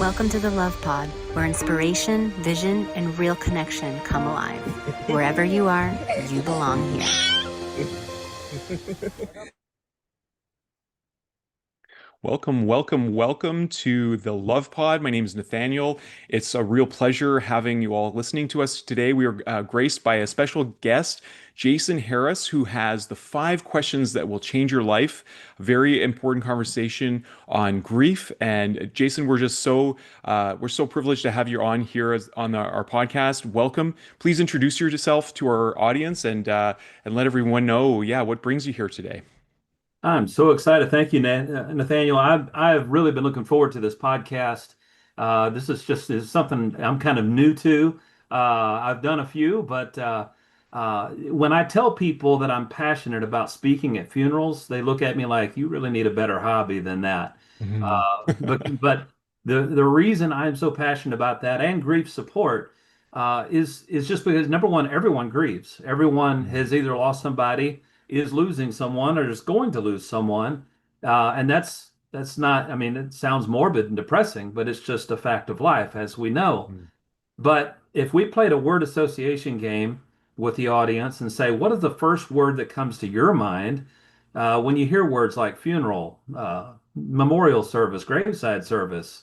Welcome to the Love Pod, where inspiration, vision, and real connection come alive. Wherever you are, you belong here. Welcome to the Love Pod. My name is Nathaniel. It's a real pleasure having you all listening to us today. We are graced by a special guest, Jason Harris, who has the 5 questions that will change your life. A very important conversation on grief. And Jason, we're so privileged to have you on here on our podcast. Welcome. Please introduce yourself to our audience and let everyone know, yeah, what brings you here today. I'm so excited. Thank you, Nathaniel. I've really been looking forward to this podcast. This is something I'm kind of new to. I've done a few, but when I tell people that I'm passionate about speaking at funerals, they look at me like you really need a better hobby than that. Mhm. But the reason I'm so passionate about that and grief support is just because number one, everyone grieves. Everyone has either lost somebody, is losing someone, or is going to lose someone, and that's not. I mean, it sounds morbid and depressing, but it's just a fact of life, as we know. Mhm. But if we played a word association game with the audience and say, what is the first word that comes to your mind when you hear words like funeral, memorial service, graveside service,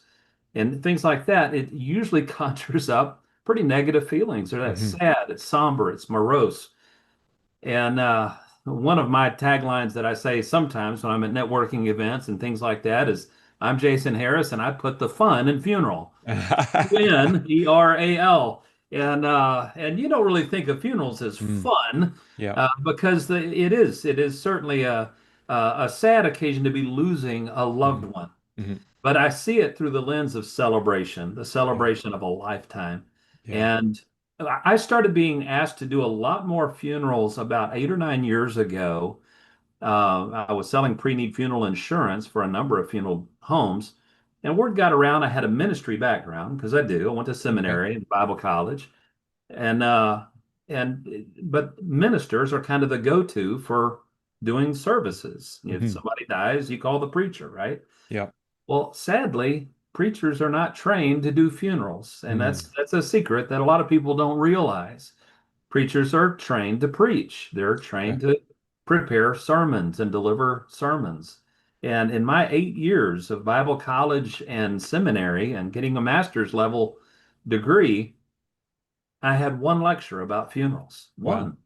and things like that, it usually conjures up pretty negative feelings. Or that's Mhm. sad, it's somber, it's morose. And one of my taglines that I say sometimes when I'm at networking events and things like that is, I'm Jason Harris, and I put the fun in funeral. Funeral. And you don't really think of funerals as Mm. fun Yeah. because it is certainly a sad occasion to be losing a loved Mhm. one. Mhm. But I see it through the lens of celebration, the Yeah. celebration of a lifetime. Yeah. And I started being asked to do a lot more funerals about 8 or 9 years ago. I was selling pre-need funeral insurance for a number of funeral homes, and word got around I had a ministry background because I do. I went to Okay. seminary and Bible college, and but ministers are kind of the go-to for doing services. If Mhm. somebody dies, you call the preacher, right? Yeah. Well, sadly, preachers are not trained to do funerals, and Mm. that's a secret that a lot of people don't realize. Preachers are trained to preach. They're Okay. trained to prepare sermons and deliver sermons. And in my 8 years of Bible college and seminary and getting a master's level degree, I had one lecture about funerals, Wow. one.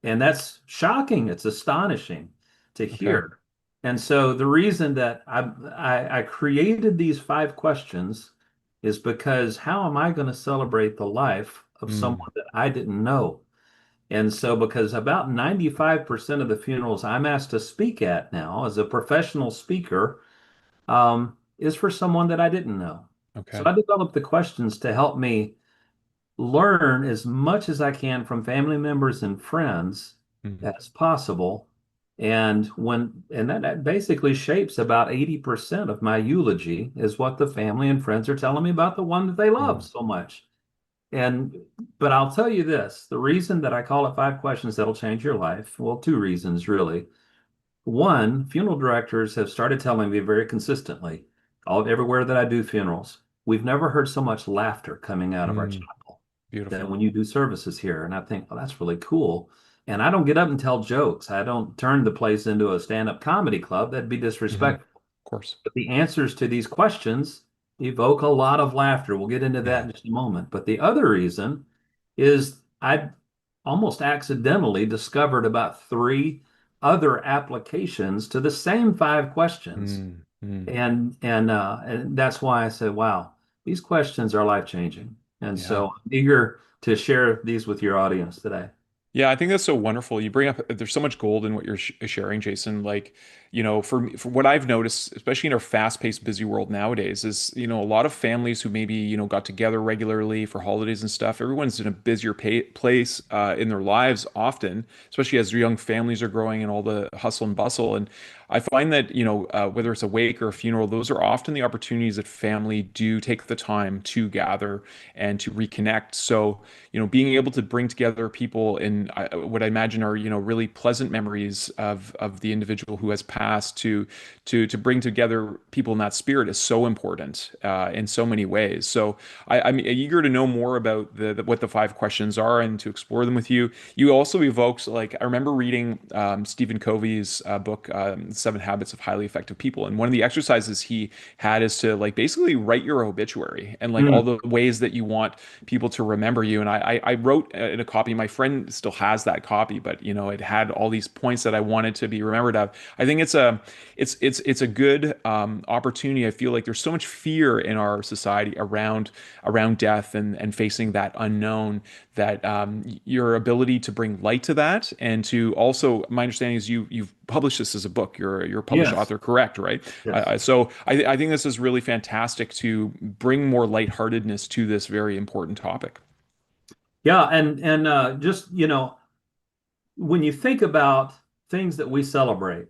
And that's shocking. It's astonishing to Okay. hear. And so the reason that I created these 5 questions is because how am I going to celebrate the life of Mm. someone that I didn't know? And so, because about 95% of the funerals I'm asked to speak at now as a professional speaker is for someone that I didn't know. So Okay. I developed the questions to help me learn as much as I can from family members and friends Mhm. as possible. And that basically shapes about 80% of my eulogy is what the family and friends are telling me about the one that they love Mm. so much. And but I'll tell you this, the reason that I call it 5 questions that'll change your life, well, two reasons really. One, funeral directors have started telling me very consistently, all everywhere that I do funerals, we've never heard so much laughter coming out of our Mm. chapel than Beautiful. when you do services here. And I think, well, that's really cool. And I don't get up and tell jokes. I don't turn the place into a stand-up comedy club. That'd be Mhm. disrespectful. Of course. But the answers to these questions evoke a lot of laughter. We'll get into that Yeah. in just a moment. But the other reason is I almost accidentally discovered about three other applications to the same 5 questions. Mm. Mm. And that's why I said, wow, these questions are life-changing. And Yeah. so I'm eager to share these with your audience today. Yeah, I think that's so wonderful. You bring up, there's so much gold in what you're sharing, Jason. Like, for me, for what I've noticed, especially in our fast-paced, busy world nowadays, is, a lot of families who maybe, got together regularly for holidays and stuff. Everyone's in a busier place in their lives often, especially as young families are growing and all the hustle and bustle. And I find that, whether it's a wake or a funeral, those are often the opportunities that family do take the time to gather and to reconnect. So, being able to bring together people in what I imagine are, really pleasant memories of the individual who has passed past to bring together people in that spirit is so important in so many ways. So I'm eager to know more about what the five questions are and to explore them with you. You also evoked, like, I remember reading Stephen Covey's book, Seven Habits of Highly Effective People, and one of the exercises he had is to like basically write your obituary and like all Mm, the ways that you want people to remember you. And I wrote in a copy. My friend still has that copy, but you know, it had all these points that I wanted to be remembered of. I think it's a good opportunity. I feel like there's so much fear in our society around death and facing that unknown, that your ability to bring light to that, and to also, my understanding is you've published this as a book. You're a published yes, author, correct? Right? yes. So I think this is really fantastic to bring more lightheartedness to this very important topic. Yeah, and just, when you think about things that we celebrate,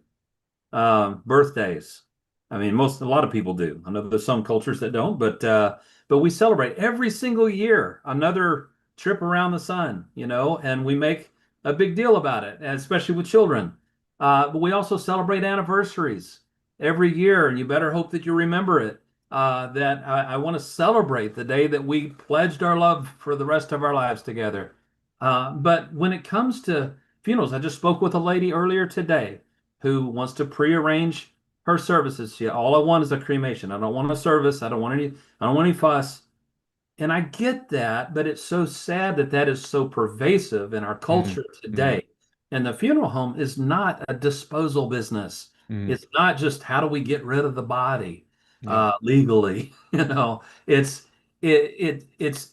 birthdays. I mean, a lot of people do. I know there's some cultures that don't, but we celebrate every single year another trip around the sun, and we make a big deal about it, and especially with children. But we also celebrate anniversaries every year, and you better hope that you remember it. That I want to celebrate the day that we pledged our love for the rest of our lives together. But when it comes to funerals, I just spoke with a lady earlier today who wants to prearrange her services. She, all I want is a cremation. I don't want a service. I don't want any fuss. And I get that, but it's so sad that that is so pervasive in our Hmm. culture Hmm. today. And the funeral home is not a disposal business. Hmm. It's not just how do we get rid of the body Yeah. legally. It's it's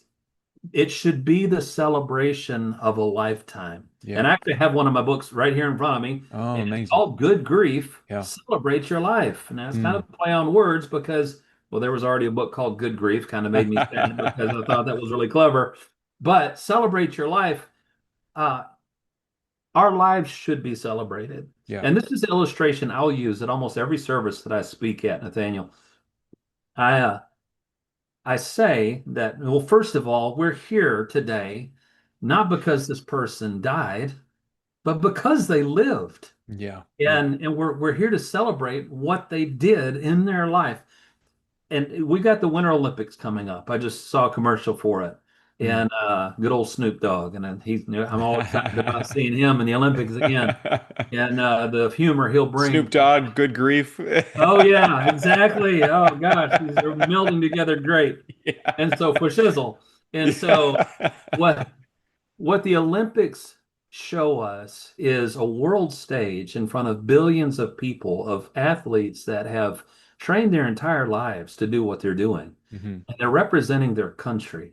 it should be the celebration of a lifetime. Yeah. And I actually have one of my books right here in front of me, Oh, and it's amazing. called Good Grief, Yeah. Celebrate Your Life. Now, it's kind Mm. of a play on words because, well, there was already a book called Good Grief, kind of made me sad because I thought that was really clever. But celebrate your life. Uh, our lives should be celebrated. Yeah. And this is an illustration I'll use at almost every service that I speak at, Nathaniel. I I say that, well, first of all, we're here today not because this person died, but because they lived. Yeah. Yeah. And we're here to celebrate what they did in their life. And we got the Winter Olympics coming up. I just saw a commercial for it. Mm. And good old Snoop Dogg. And I'm all excited about seeing him in the Olympics again. And the humor he'll Snoop bring. Dogg, good grief. Oh yeah, exactly. Oh gosh, they're melding together great. Yeah. And so for shizzle. And so Yeah. what the Olympics show us is a world stage in front of billions of people, of athletes that have trained their entire lives to do what they're doing. Hmm. And they're representing their country.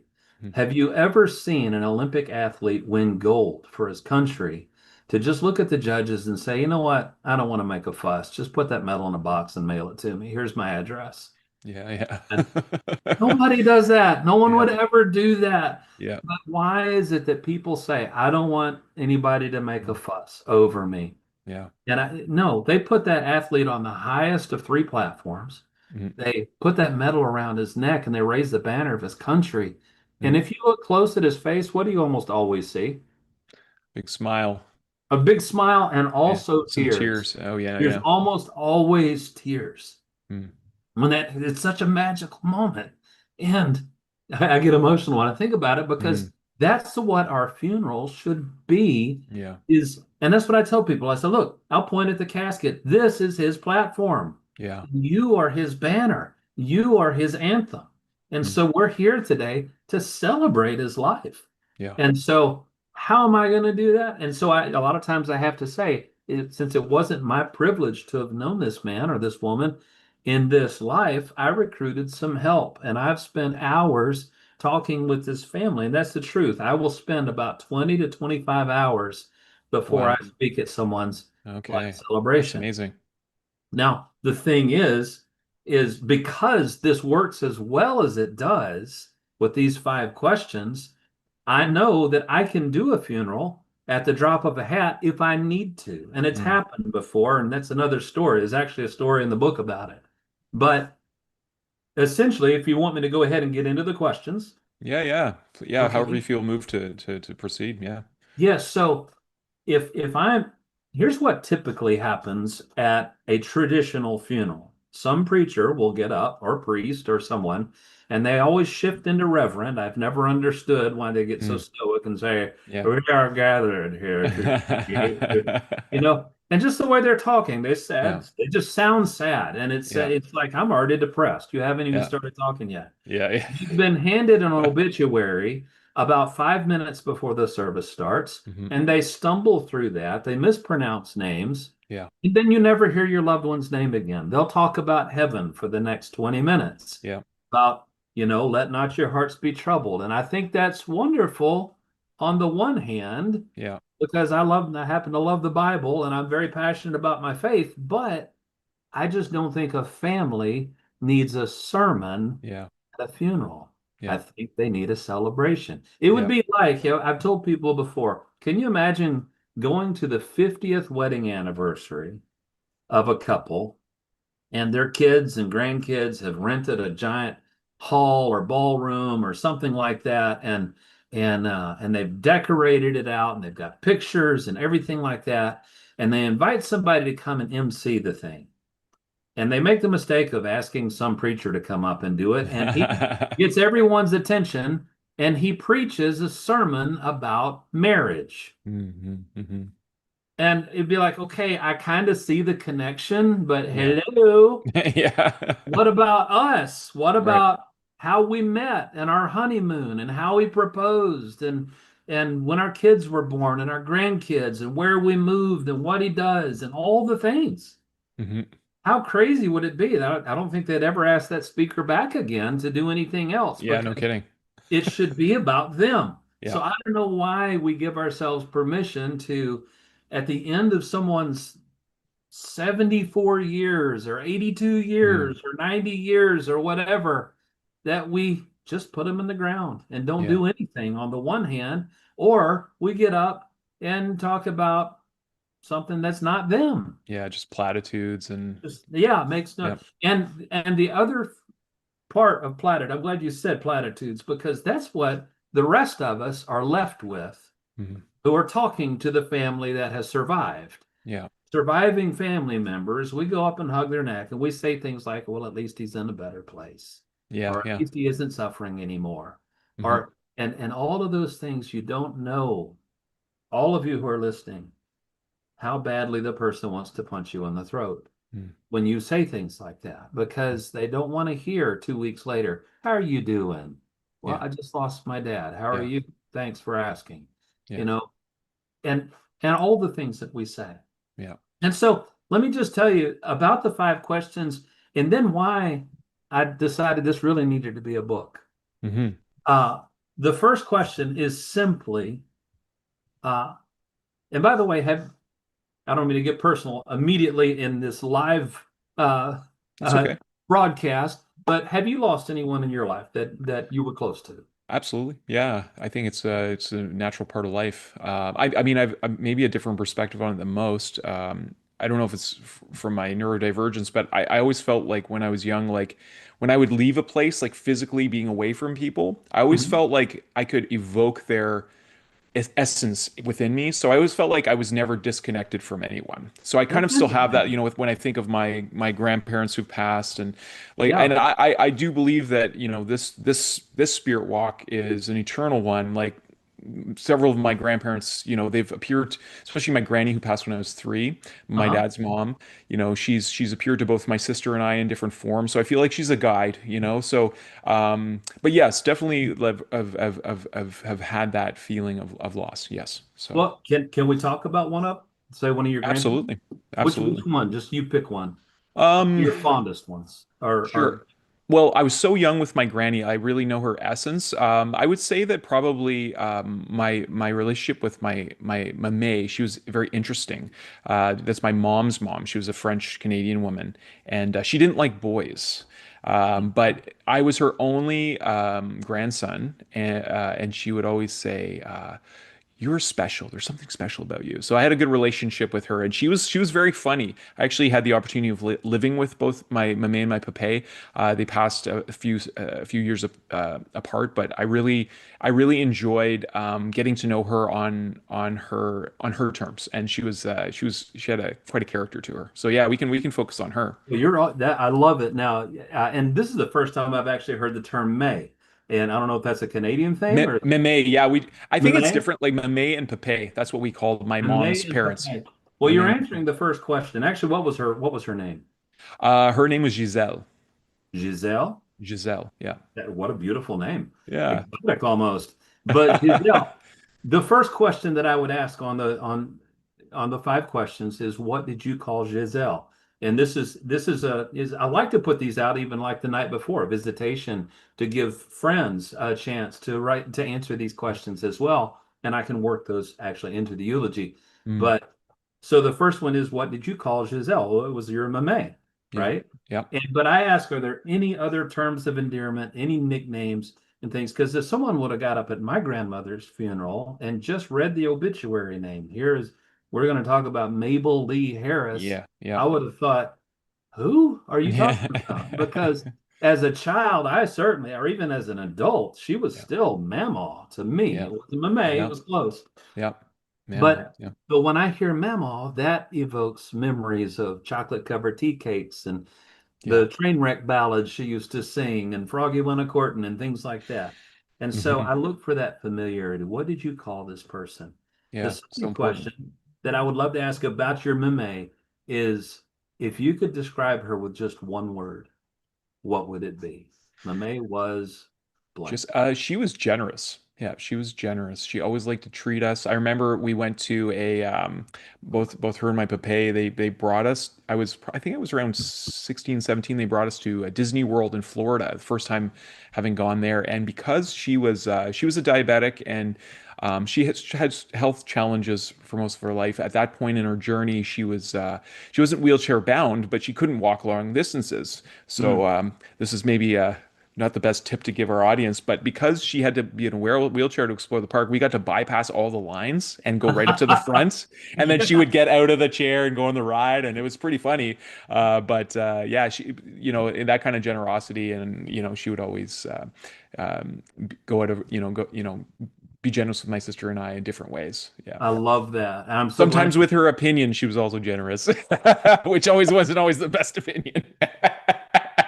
Have you ever seen an Olympic athlete win gold for his country to just look at the judges and say, you know what? I don't want to make a fuss. Just put that medal in a box and mail it to me. Here's my address. Yeah. And Yeah. nobody does that. No one Yeah. would ever do that. Yeah. But why is it that people say, I don't want anybody to make a fuss over me? Yeah. And no, they put that athlete on the highest of three platforms. Mhm. They put that medal around his neck and they raise the banner of his country. And Mm. if you look close at his face, what do you almost always see? Big smile. A big smile and Yeah. also Some tears. tears. Oh, yeah. There's Yeah. almost always tears. Mm. When that it's such a magical moment. And I get emotional when I think about it Mm. because that's what our funerals should be Yeah. and that's what I tell people. I say, look, I'll point at the casket. This is his platform. Yeah. You are his banner. You are his anthem. And Mm. so we're here today to celebrate his life. Yeah. And so how am I going to do that? And so a lot of times I have to say, since it wasn't my privilege to have known this man or this woman in this life, I recruited some help and I've spent hours talking with this family. And that's the truth. I will spend about 20 to 25 hours before I Wow. speak at someone's life Okay. That's celebration. amazing. Now, the thing is because this works as well as it does with these five questions, I know that I can do a funeral at the drop of a hat if I need to. And it's Mm. happened before, and that's another story. There's actually a story in the book about it. But essentially, if you want me to go ahead and get into the questions, Yeah. Yeah. Yeah. However you okay. feel moved to proceed. Yeah. Yes, so if I'm Here's what typically happens at a traditional funeral. Some preacher will get up, or priest, or someone, and they always shift into reverend. I've never understood why they get so Mm, stoic and say, yeah. "We are gathered here and just the way they're talking, they Yeah. sad. They just sound sad, and Yeah. it's like I'm already depressed. You haven't even Yeah. started talking yet. Yeah. You've been handed an obituary about 5 minutes before the service starts, Hmm. and they stumble through that. They mispronounce names, Yeah. and then you never hear your loved one's name again. They'll talk about heaven for the next 20 minutes, Yeah. about, let not your hearts be troubled. And I think that's wonderful on the one hand, Yeah. because I happen to love the Bible and I'm very passionate about my faith, but I just don't think a family needs a sermon Yeah. at a funeral. I Yeah. think they need a celebration. It would Yeah. be like, I've told people before, can you imagine going to the 50th wedding anniversary of a couple and their kids and grandkids have rented a giant hall or ballroom or something like that, and they've decorated it out and they've got pictures and everything like that, and they invite somebody to come and MC the thing, and they make the mistake of asking some preacher to come up and do it, and he gets everyone's attention and he preaches a sermon about marriage. Hmm. Hmm. And it'd be like, okay, I kind of see the connection, but Yeah. hello, Yeah. what about us? What Right. about how we met and our honeymoon and how we proposed and when our kids were born and our grandkids and where we moved and what he does and all the things? Hmm. How crazy would it be? I don't think they'd ever ask that speaker back again to do anything else Yeah, no because kidding. it should be about them. So Yeah. I don't know why we give ourselves permission to, at the end of someone's 74 years or 82 Mm, years or 90 years or whatever, that we just put them in the ground and don't yeah. do anything on the one hand, or we get up and talk about something that's not them. Yeah, just platitudes and Just, yeah, it makes no. yeah. And the other part of platitude, I'm glad you said platitudes, because that's what the rest of us are left with, Hmm. who are talking to the family that has survived. Yeah. Surviving family members, we go up and hug their neck and we say things like, well, at least he's in a better place, Yeah. or at Yeah. least he isn't suffering anymore. Hmm. Or and all of those things, you don't know, all of you who are listening, how badly the person wants to punch you in the throat Mm. when you say things like that, because they don't want to hear 2 weeks later, how are you doing? Well, Yeah. I just lost my dad. How are Yeah. you? Thanks for asking. You Yeah. know, and all the things that we say. Yeah. And so let me just tell you about the 5 questions and then why I decided this really needed to be a book. Hmm. Uh, the first question is simply, uh, and by the way, I don't mean to get personal immediately in this live uh, It's uh, okay. broadcast, but have you lost anyone in your life that you were close to? Absolutely. Yeah. I think it's a natural part of life. I mean, I've maybe a different perspective on it than most. I don't know if it's from my neurodivergence, but I always felt like when I was young, like when I would leave a place, like physically being away from people, I always Mhm. felt like I could evoke their essence within me. So I always felt like I was never disconnected from anyone. So I kind That's of still have that, interesting. with when I think of my grandparents who've passed, and like, Yeah. and I do believe that, this spirit walk is an eternal one. Like several of my grandparents, they've appeared, especially my granny who passed when I was 3, my Uh-huh. dad's mom, she's appeared to both my sister and I in different forms. So I feel like she's a guide. So, but yes, definitely have had that feeling of loss. Yes. So Well, can we talk about one of, say one of your grandchildren? absolutely. Which Absolutely. one? Just you pick one. Um, Your fondest ones. Or Sure. Well, I was so young with my granny. I really know her essence. I would say that probably my relationship with my May. She was very interesting. That's my mom's mom. She was a French Canadian woman, and she didn't like boys. But I was her only grandson, and she would always say, you're special. There's something special about you. So I had a good relationship with her, and she was very funny. I actually had the opportunity of living with both my mame and my pape. They passed a few years apart, but I really enjoyed getting to know her on her terms, and she had quite a character to her. So yeah, we can focus on her. Well, you're all that I love it now, and this is the first time I've actually heard the term May, and I don't know if that's a Canadian thing or Meme, yeah, I think it's May. different, like mame and pape. That's what we called my May mom's and parents. Pape. Well, Mame you're and answering the first question. Actually, what was her name? her name was Giselle. Giselle? Giselle, yeah. What a beautiful name. Yeah. Exotic almost. But Giselle, the first question that I would ask on the five questions is what did you call Giselle? And this is I like to put these out even like the night before, a visitation to give friends a chance to answer these questions as well. And I can work those actually into the eulogy. Mm, But so the first one is what did you call Giselle? Well, it was your mame, yeah. right? Yeah. But I ask, are there any other terms of endearment, any nicknames and things? Because if someone would have got up at my grandmother's funeral and just read the obituary name, we're going to talk about Mabel Lee Harris, Yeah. Yeah. I would have thought, who are you talking Yeah. about? Because as a child, I certainly, or even as an adult, she was Yeah. still Mamaw to me. Yeah. It wasn't Mame, it Yeah. was close. Yeah. Yeah. But Yeah. but when I hear Mamaw, that evokes memories of chocolate covered tea cakes and Yeah. the train wreck ballads she used to sing and Froggy Went a Courtin' and things like that. And so Hmm. I look for that familiarity. What did you call this person? The Yeah. So second important. question that I would love to ask about your meme is if you could describe her with just one word, what would it be? Mame was blank. Just she was generous. Yeah, she was generous. She always liked to treat us. I remember we went to a both her and my papa, they brought us. I think I was around 16, 17. They brought us to Disney World in Florida, the first time having gone there. And because she was a diabetic and she had health challenges for most of her life. At that point in her journey, she wasn't wheelchair bound, but she couldn't walk long distances. Mm. So this is maybe not the best tip to give our audience, but because she had to be in a wheelchair to explore the park, we got to bypass all the lines and go right up to the front. And then she Yeah, would get out of the chair and go on the ride, and it was pretty funny. But yeah, she, in that kind of generosity, and she would always go out of, be generous with my sister and I in different ways. Yeah. I love that. I'm so glad. Sometimes with her opinion, she was also generous, which always wasn't always the best opinion.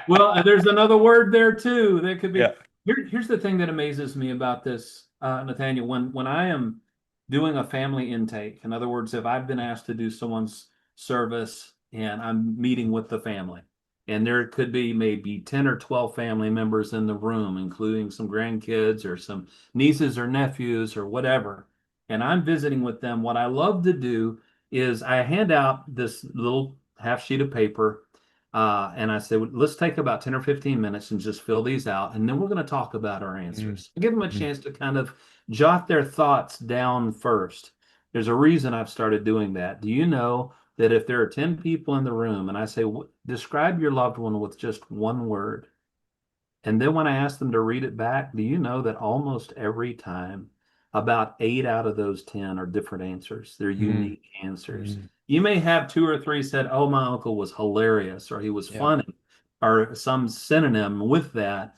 Well, and there's another word there too that could Yeah. be. Here's the thing that amazes me about this, Nathaniel. When I am doing a family intake, in other words, if I've been asked to do someone's service and I'm meeting with the family, and there could be maybe 10 or 12 family members in the room, including some grandkids or some nieces or nephews or whatever, and I'm visiting with them, what I love to do is I hand out this little half sheet of paper and I said, let's take about 10 or 15 minutes and just fill these out. And then we're going to talk about our Mm, answers. Give them a mm, chance to kind of jot their thoughts down first. There's a reason I've started doing that. Do you know that if there are 10 people in the room and I say, describe your loved one with just one word, and then when I ask them to read it back, do you know that almost every time, about 8 out of those 10 are different answers? They're mm, unique answers. mm. You may have two or three said, oh, my uncle was hilarious, or he was Yeah. funny, or some synonym with that.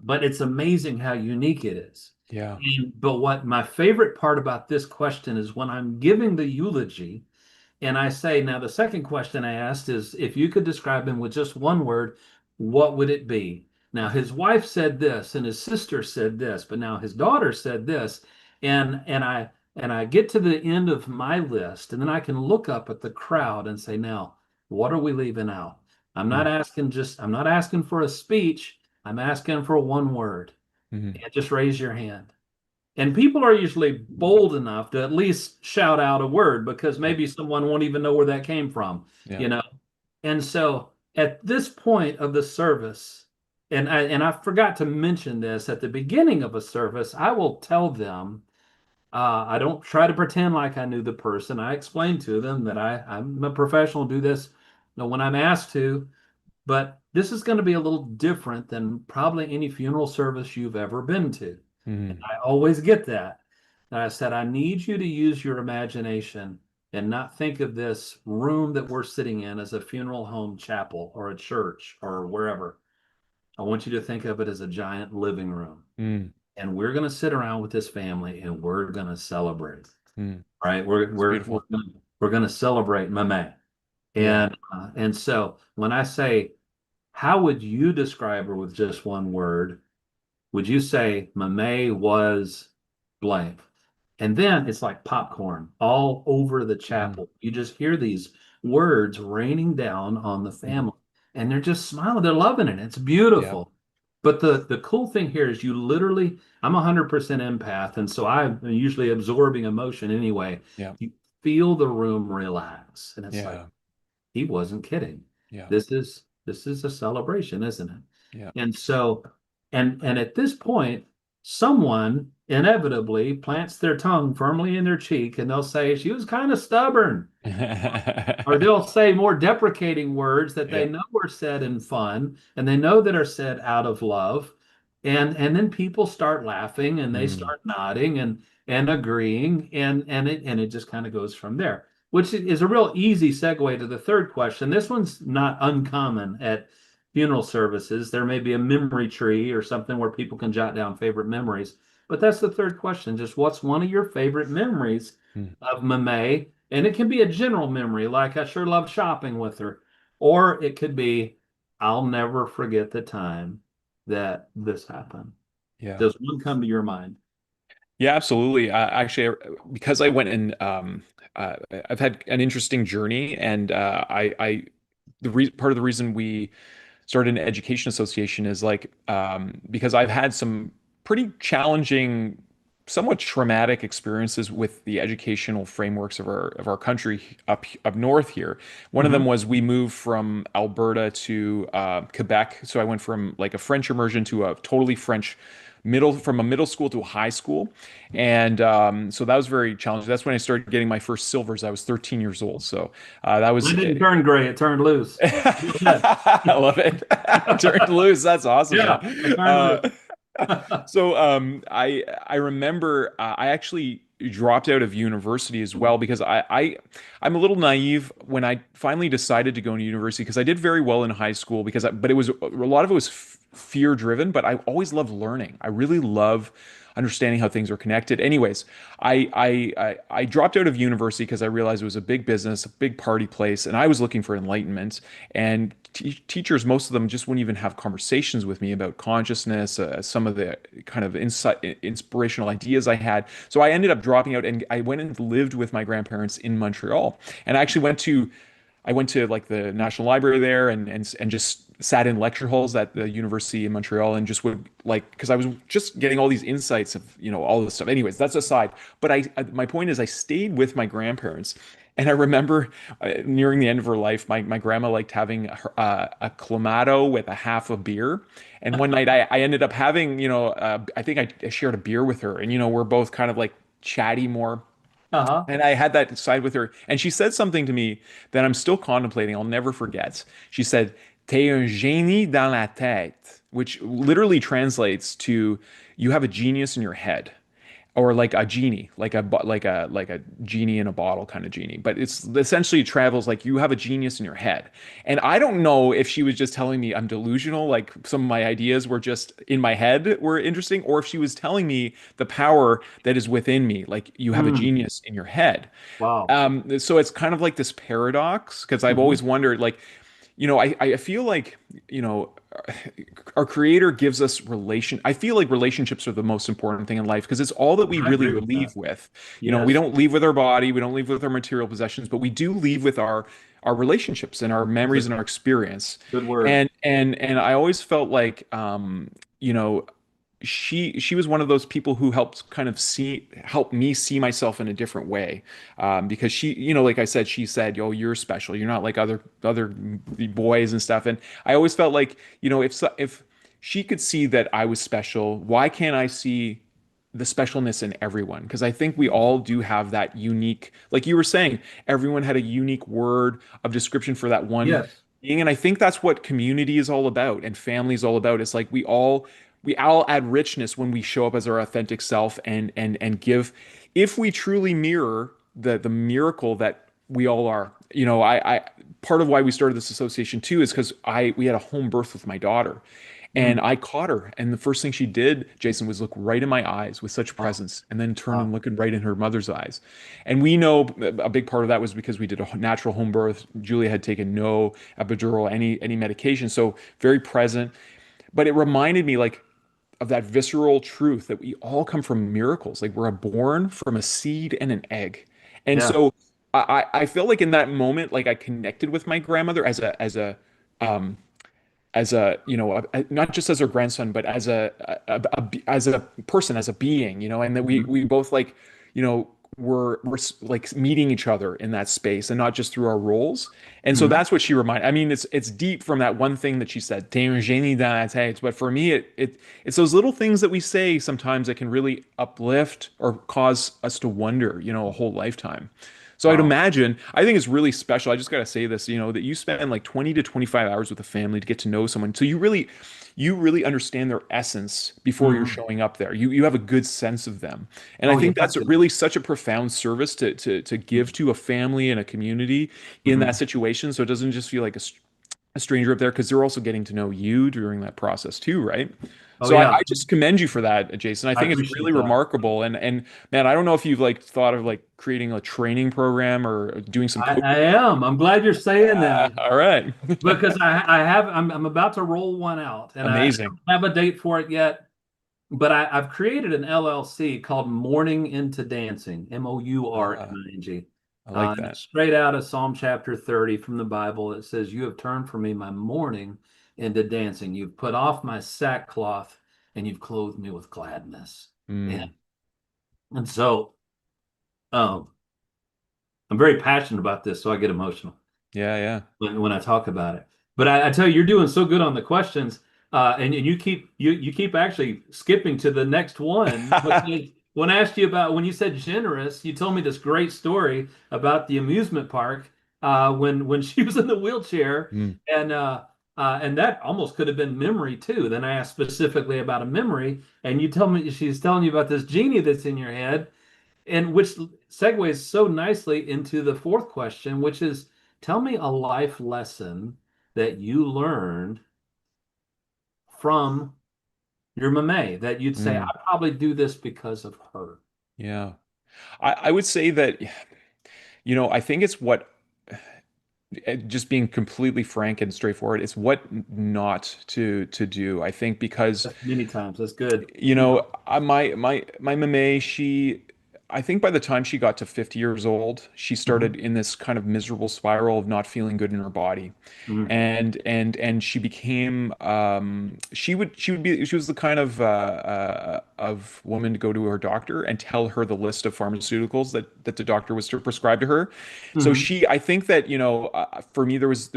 But it's amazing how unique it is. Yeah. But what my favorite part about this question is when I'm giving the eulogy, and I say, now the second question I asked is if you could describe him with just one word, what would it be? Now his wife said this and his sister said this, but now his daughter said this. And I get to the end of my list, and then I can look up at the crowd and say, now, what are we leaving out? Mm, I'm not asking for a speech. I'm asking for one word. mhm. And just raise your hand. And people are usually bold enough to at least shout out a word because Yeah. maybe someone won't even know where that came from, Yeah. you know. And so at this point of the service, and I forgot to mention this at the beginning of a service, I will tell them, I don't try to pretend like I knew the person. I explain to them that I'm a professional, do this, when I'm asked to, but this is going to be a little different than probably any funeral service you've ever been to. And Mhm. I always get that. And I said, I need you to use your imagination and not think of this room that we're sitting in as a funeral home chapel or a church or wherever. I want you to think of it as a giant living room. Mm, And we're going to sit around with this family and we're going to celebrate. mm. Right? We're It's we're we're beautiful. gonna, we're going to celebrate Mama. Yeah. And so when I say, how would you describe her with just one word? Would you say Mame was blank? And then it's like popcorn all over the Mm, chapel. You just hear these words raining down on the mm. family, and they're just smiling. They're loving it. It's Yeah. beautiful. But the cool thing here is you literally, I'm 100% empath, and so I'm usually absorbing emotion anyway. Yeah. You feel the room relax, and it's like, Yeah. he wasn't kidding. Yeah. This is a celebration, isn't it? Yeah. And so, and at this point, someone inevitably plants their tongue firmly in their cheek, and they'll say, she was kind of stubborn. Or they'll say more deprecating words that they Yeah. know are said in fun and they know that are said out of love. And then people start laughing and they Mm. start nodding and agreeing and it just kind of goes from there, which is a real easy segue to the third question. This one's not uncommon at funeral services. There may be a memory tree or something where people can jot down favorite memories. But that's the third question. Just what's one of your favorite memories Mm. of Mame? And it can be a general memory, like I sure love shopping with her. Or it could be, I'll never forget the time that this happened. Yeah. Does one come to your mind? Yeah, absolutely. Actually, because I went and uh, I've had an interesting journey, and part of the reason we started an education association is like because I've had some pretty challenging, somewhat traumatic experiences with the educational frameworks of our country up north here. One of them Hmm. was we moved from Alberta to Quebec, so I went from like a French immersion to a totally French from a middle school to a high school, and so that was very challenging. That's when I started getting my first silvers. I was 13 years old, so that was Mine didn't turn gray, it turned loose. Go ahead. I love it. Turned loose. That's awesome, man. Yeah, it turned loose. So I remember I actually dropped out of university as well because I'm a little naive when I finally decided to go into university because I did very well in high school but it was a lot of it was fear driven, but I always loved learning. I really love understanding how things are connected. Anyways, I dropped out of university because I realized it was a big business, a big party place, and I was looking for enlightenment. And teachers, most of them just wouldn't even have conversations with me about consciousness, some of the kind of inspirational ideas I had. So I ended up dropping out, and I went and lived with my grandparents in Montreal. And I went to like the National Library there and just sat in lecture halls at the University in Montreal and just would like because I was just getting all these insights of all this stuff. Anyways, that's aside. But my point is I stayed with my grandparents. And I remember nearing the end of her life, my grandma liked having a clamato with a half a beer. And one night I ended up having, I think I shared a beer with her. And, we're both kind of like chatty more. Uh-huh. And I had that side with her. And she said something to me that I'm still contemplating. I'll never forget. She said, T'es un génie dans la tête, which literally translates to you have a genius in your head. Or like a genie, like a genie in a bottle kind of genie. But it's essentially travels like you have a genius in your head. And I don't know if she was just telling me I'm delusional, like some of my ideas were just in my head were interesting, or if she was telling me the power that is within me, like you have a Mm, genius in your head. wow. So it's kind of like this paradox because I've Hmm. always wondered, like, I feel like, you know, our creator gives us I feel like relationships are the most important thing in life because it's all that we I really agree with that. leave with. We Yes. don't leave with our body, we don't leave with our material possessions, but we do leave with our relationships and our That's memories a and our experience. good word. And I always felt like you know, she was one of those people who helped me see myself in a different way because like I said, she said, "Yo, you're special, you're not like other boys and stuff." And I always felt like, if she could see that I was special, why can't I see the specialness in everyone? Because I think we all do have that unique, like you were saying, everyone had a unique word of description for that one Yes. being. And I think that's what community is all about and family is all about. It's like we all add richness when we show up as our authentic self and give, if we truly mirror the miracle that we all are. I part of why we started this association too is because I we had a home birth with my daughter. And Mm. I caught her, and the first thing she did, Jason, was look right in my eyes with such Wow. presence, and then turn and Wow. look right in her mother's eyes. And we know a big part of that was because we did a natural home birth. Julia had taken no epidural, any medication, so very present. But it reminded me like of that visceral truth that we all come from miracles. Like we're born from a seed and an egg. And Yeah. so I feel like in that moment, like I connected with my grandmother um, not just as her grandson, but as a person, as a being, and that we Mhm. we both like, we're like meeting each other in that space and not just through our roles. And so Mhm. that's what she reminded. I mean, it's deep from that one thing that she said, "T'es un génie dans la tête." But for me, it's those little things that we say sometimes that can really uplift or cause us to wonder, a whole lifetime. So I'd Wow. imagine, I think it's really special. I just got to say this, that you spend like 20 to 25 hours with a family to get to know someone. So you really understand their essence before you're Mhm. showing up there. You have a good sense of them. And I Oh, you think have that's to. really such a profound service to give to a family and a community in that Mhm. situation. So it doesn't just feel like a stranger up there because they're also getting to know you during that process too, right? Oh, So I, yeah. I just commend you for that, Jason. I I think it's really appreciate that. remarkable. And man, I don't know if you've like thought of like creating a training program or doing some coaching. I am. I'm glad you're saying that All right. because I'm about to roll one out and I Amazing. don't have a date for it yet, but I've created an LLC called Morning into Dancing, Ah, Mourning. I like And that. it's straight out of Psalm chapter 30 from the Bible. It says, "You have turned for me my mourning into dancing. You've put off my sackcloth and you've clothed me with gladness." And, Mm, and so um, I'm very passionate about this, so I get emotional yeah, yeah. when I talk about it. But I tell you, you're doing so good on the questions, and you keep actually skipping to the next one. Because when I asked you about when you said generous, you told me this great story about the amusement park when she was in the wheelchair, Mm, and that almost could have been memory too. Then I asked specifically about a memory, and you tell me she's telling you about this genie that's in your head. And which segues so nicely into the fourth question, which is tell me a life lesson that you learned from your mame that you'd say, I mm, probably do this because of her. yeah. I would say that, I think it's what, just being completely frank and straightforward, it's what not to do. I think because That's many times. That's good. my mame, I think by the time she got to 50 years old, she started Mhm. in this kind of miserable spiral of not feeling good in her body. Mhm. And she became she was the kind of woman to go to her doctor and tell her the list of pharmaceuticals that the doctor was to prescribe to her. So Mhm. I think that, for me, there was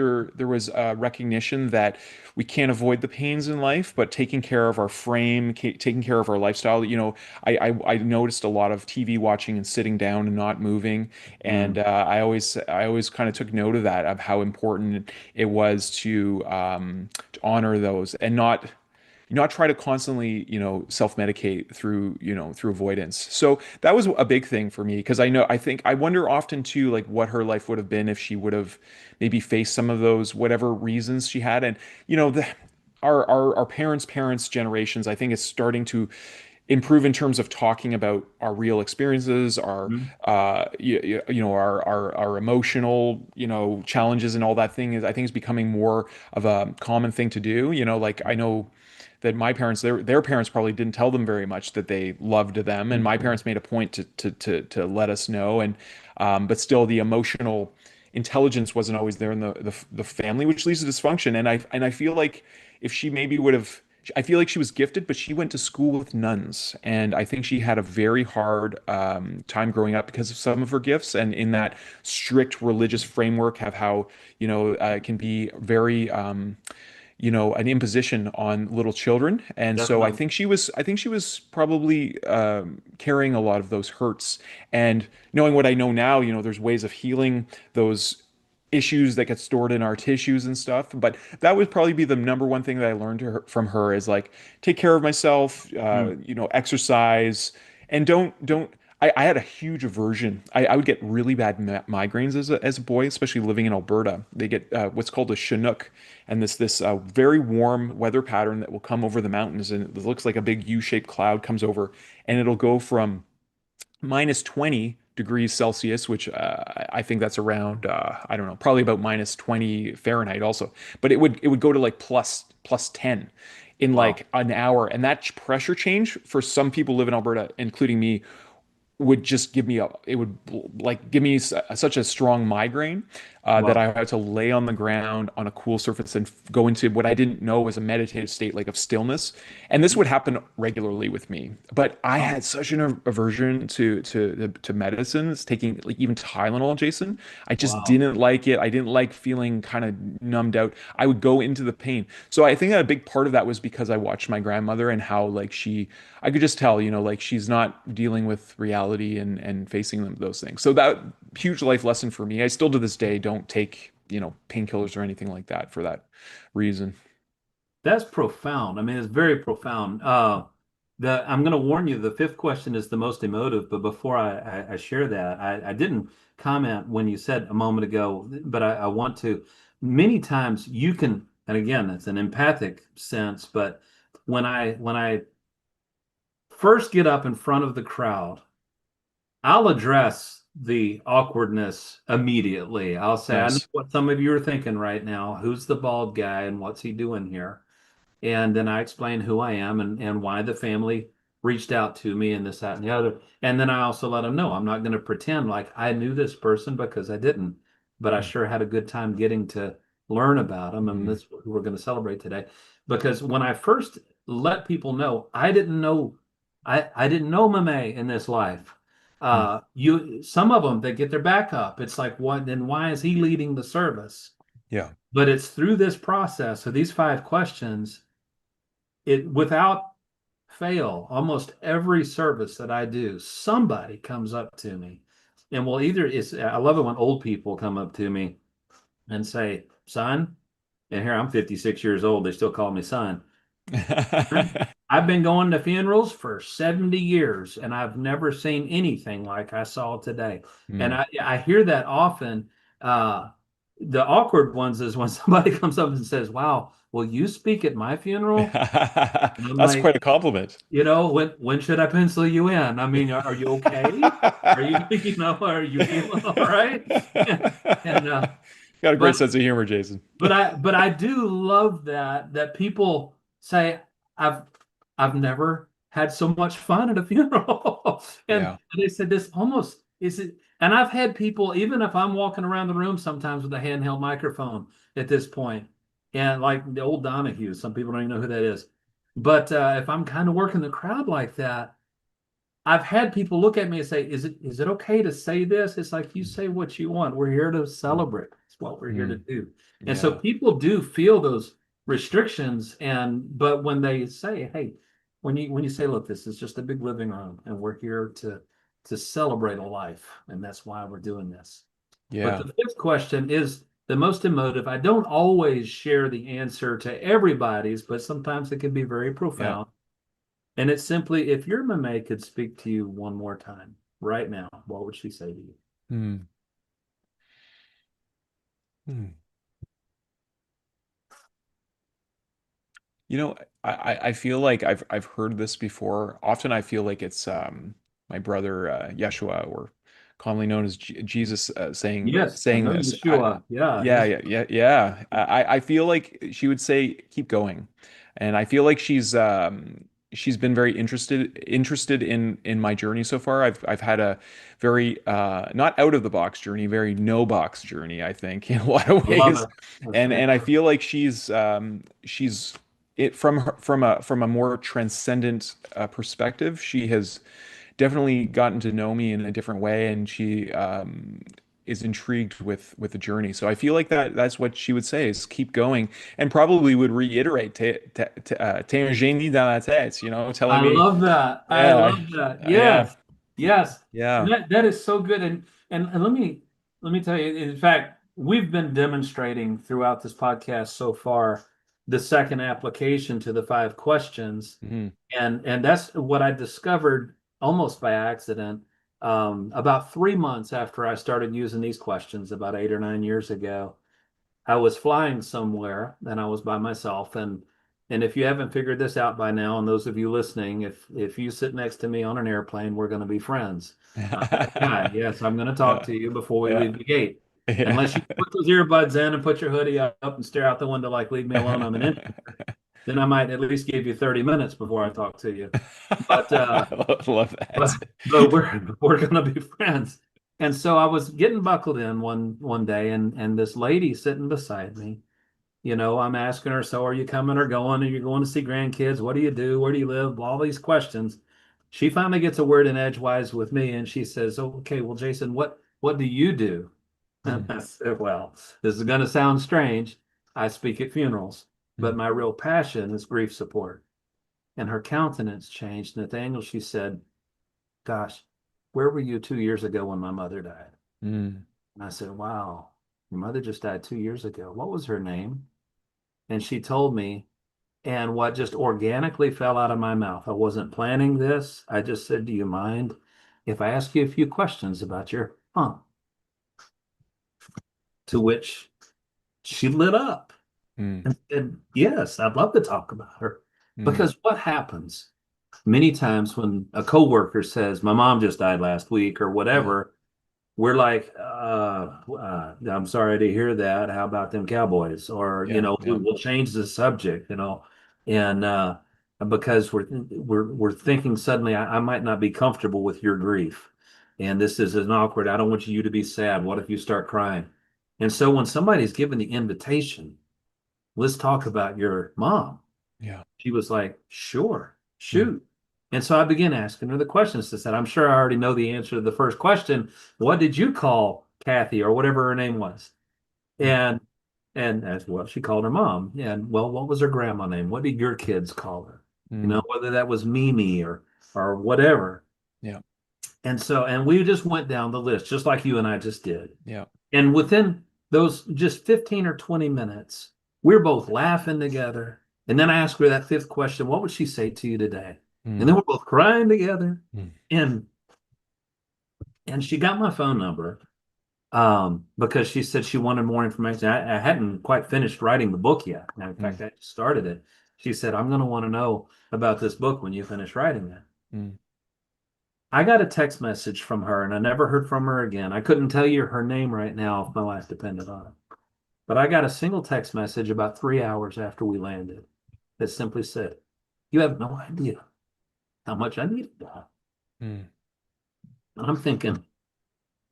a recognition that we can't avoid the pains in life, but taking care of our frame, taking care of our lifestyle. I noticed a lot of TV watching and sitting down and not moving, and Mhm. I always kind of took note of that, of how important it was to honor those and not try to constantly, self-medicate through avoidance. So that was a big thing for me because I wonder often too, like what her life would have been if she would have maybe faced some of those whatever reasons she had. And our parents' generations, I think, is starting to improve in terms of talking about our real experiences, our Mhm. our emotional challenges, and all that thing is, I think, is becoming more of a common thing to do. Like I know that my parents, their parents probably didn't tell them very much that they loved them, and my parents made a point to let us know. And but still, the emotional intelligence wasn't always there in the family, which leads to dysfunction. And I feel like if she maybe would have, I feel like she was gifted, but she went to school with nuns, and I think she had a very hard time growing up because of some of her gifts, and in that strict religious framework, have how it can be very an imposition on little children. And so I Definitely. think she was probably carrying a lot of those hurts. And knowing what I know now, there's ways of healing those issues that get stored in our tissues and stuff. But that would probably be the number one thing that I learned from her is like take care of myself, Mm. exercise, and don't. I had a huge aversion. I would get really bad migraines as a boy, especially living in Alberta. They get what's called a Chinook, and this very warm weather pattern that will come over the mountains, and it looks like a big U-shaped cloud comes over, and it'll go from minus 20 degrees Celsius, which I think that's around I don't know, probably about minus 20 Fahrenheit also. But it would go to like plus 10 in Wow. like an hour. And that pressure change for some people live in Alberta, including me, would just give me it would like give me such a strong migraine that Wow. I had to lay on the ground on a cool surface and go into what I didn't know was a meditative state like of stillness. And this would happen regularly with me. But I Wow. had such an aversion to medicines, taking like even Tylenol, Jason. I just Wow. didn't like it. I didn't like feeling kind of numbed out. I would go into the pain. So I think that a big part of that was because I watched my grandmother and how like I could just tell, like she's not dealing with reality and facing those things. So that huge life lesson for me. I still to this day don't take, painkillers or anything like that for that reason. That's profound. I mean, it's very profound. I'm going to warn you, the fifth question is the most emotive, but before I share that, I didn't comment when you said a moment ago, but I want to. Many times you can, and again, it's an empathic sense, but when I first get up in front of the crowd, I'll address the awkwardness immediately. I'll say, I know Nice. what some of you are thinking right now. Who's the bald guy and what's he doing here? And then I explain who I am and why the family reached out to me and this, that, and the other. And then I also let them know I'm not going to pretend like I knew this person because I didn't, but I sure had a good time getting to learn about them. And Mhm. that's what we're going to celebrate today. Because when I first let people know, I didn't know Mame in this life. Mhm. Some of them, they get their back up. It's like, what, then why is he leading the service? Yeah. But it's through this process of these five questions, it without fail, almost every service that I do, somebody comes up to me and will either it's I love it when old people come up to me and say, son, and here I'm 56 years old, they still call me son. I've been going to funerals for 70 years and I've never seen anything like I saw today. And Mm. I hear that often. The awkward ones is when somebody comes up and says, wow, will you speak at my funeral? And I'm That's like, quite a compliment. when should I pencil you in? I mean, are you okay? Are you are you feeling all right? And Got a great but sense of humor, Jason. but I do love that people say I've I've never had so much fun at a funeral. And Yeah. they said this almost is it, and I've had people, even if I'm walking around the room sometimes with a handheld microphone at this point, and like the old Donahue, some people don't even know who that is. But if I'm kind of working the crowd like that, I've had people look at me and say, "Is it okay to say this?" It's like you say what you want. We're here to celebrate. It's what we're here to Mm. do. And so Yeah. people do feel those restrictions. But when they say, "Hey," when you say, "Look, this is just a big living room, and we're here to celebrate a life, and that's why we're doing this." But Yeah. the fifth question is the most emotive. I don't always share the answer to everybody's, but sometimes it can be very Yeah. profound. And it's simply, if your mame could speak to you one more time right now, what would she say to you? Mm. Mm. You know, I feel like I've heard this before. Often I feel like it's my brother Yeshua, or commonly known as Jesus, saying Yes, I saying know this. Yeshua. Yeah, Yeah, he's yeah, yeah, yeah. I feel like she would say keep going, and I feel like she's been very interested in my journey so far. I've had a very not out of the box journey, very no box journey, I think, in a lot of love ways, it. That's and I fantastic. feel like she's it from a more transcendent perspective. She has definitely gotten to know me in a different way, and she is intrigued with the journey. So I feel like that's what she would say is keep going, and probably would reiterate t'es un génie dans la tête, telling I me, love that. I yeah, love that. yeah, Yes. Yes. And yeah, that is so good. And let me tell you, in fact, we've been demonstrating throughout this podcast so far the second application to the 5 questions. Mhm. And that's what I discovered almost by accident. About 3 months after I started using these questions about 8 or 9 years ago, I was flying somewhere and I was by myself. And if you haven't figured this out by now, and those of you listening, if you sit next to me on an airplane, we're going to be friends. I'm that guy. Yes, I'm going to talk Yeah. to you before we Yeah. leave the gate. Unless you Yeah. put those earbuds in and put your hoodie up and stare out the window like leave me alone, I'm an inch. Then I might at least give you 30 minutes before I talk to you. But I love but that. but we're gonna be friends. And so I was getting buckled in one day, and this lady sitting beside me, I'm asking her, so are you coming or going? Are you going to see grandkids? What do you do? Where do you live? All these questions. She finally gets a word in edgewise with me, and she says, "Okay, well, Jason, what do you do?" And Mm, I said, "Well, this is going to sound strange. I speak at funerals, but mm, my real passion is grief support." And her countenance changed. Nathaniel, she said, "Gosh, where were you 2 years ago when my mother died?" mm, And I said, "Wow, your mother just died 2 years ago. What was her name?" And she told me, and what just organically fell out of my mouth. I wasn't planning this. I just said, "Do you mind if I ask you a few questions about your mom?" To which she lit up mm, and said, "Yes, I'd love to talk about her." mm. Because what happens many times when a coworker says, "My mom just died last week," or Yeah. whatever, we're like, I'm sorry to hear that. How about them Cowboys?" Or, Yeah. Yeah. we'll change the subject, and because we're thinking suddenly, I might not be comfortable with your grief. And this is an awkward, I don't want you to be sad. What if you start crying? And so when somebody's given the invitation, let's talk about your mom. Yeah. She was like, "Sure, Mm, shoot." And so I began asking her the questions. I said, "I'm sure I already know the answer to the first question. What did you call Kathy or whatever her name was?" mm, And as well, she called her mom. And well, what was her grandma name? What did your kids call her? mm. Whether that was Mimi or whatever. Yeah. And we just went down the list, just like you and I just did. Yeah. And within those just 15 or 20 minutes, we're both laughing together. And then I asked her that fifth question, "What would she say to you today?" And then Mm, we're both crying together. mm, And she got my phone number because she said she wanted more information. I hadn't quite finished writing the book yet. Now, in mm, fact, I just started it. She said, "I'm going to want to know about this book when you finish writing it." mm, I got a text message from her and I never heard from her again. I couldn't tell you her name right now if my life depended on it. But I got a single text message about 3 hours after we landed that simply said, "You have no idea how much I needed that." mm. And I'm thinking,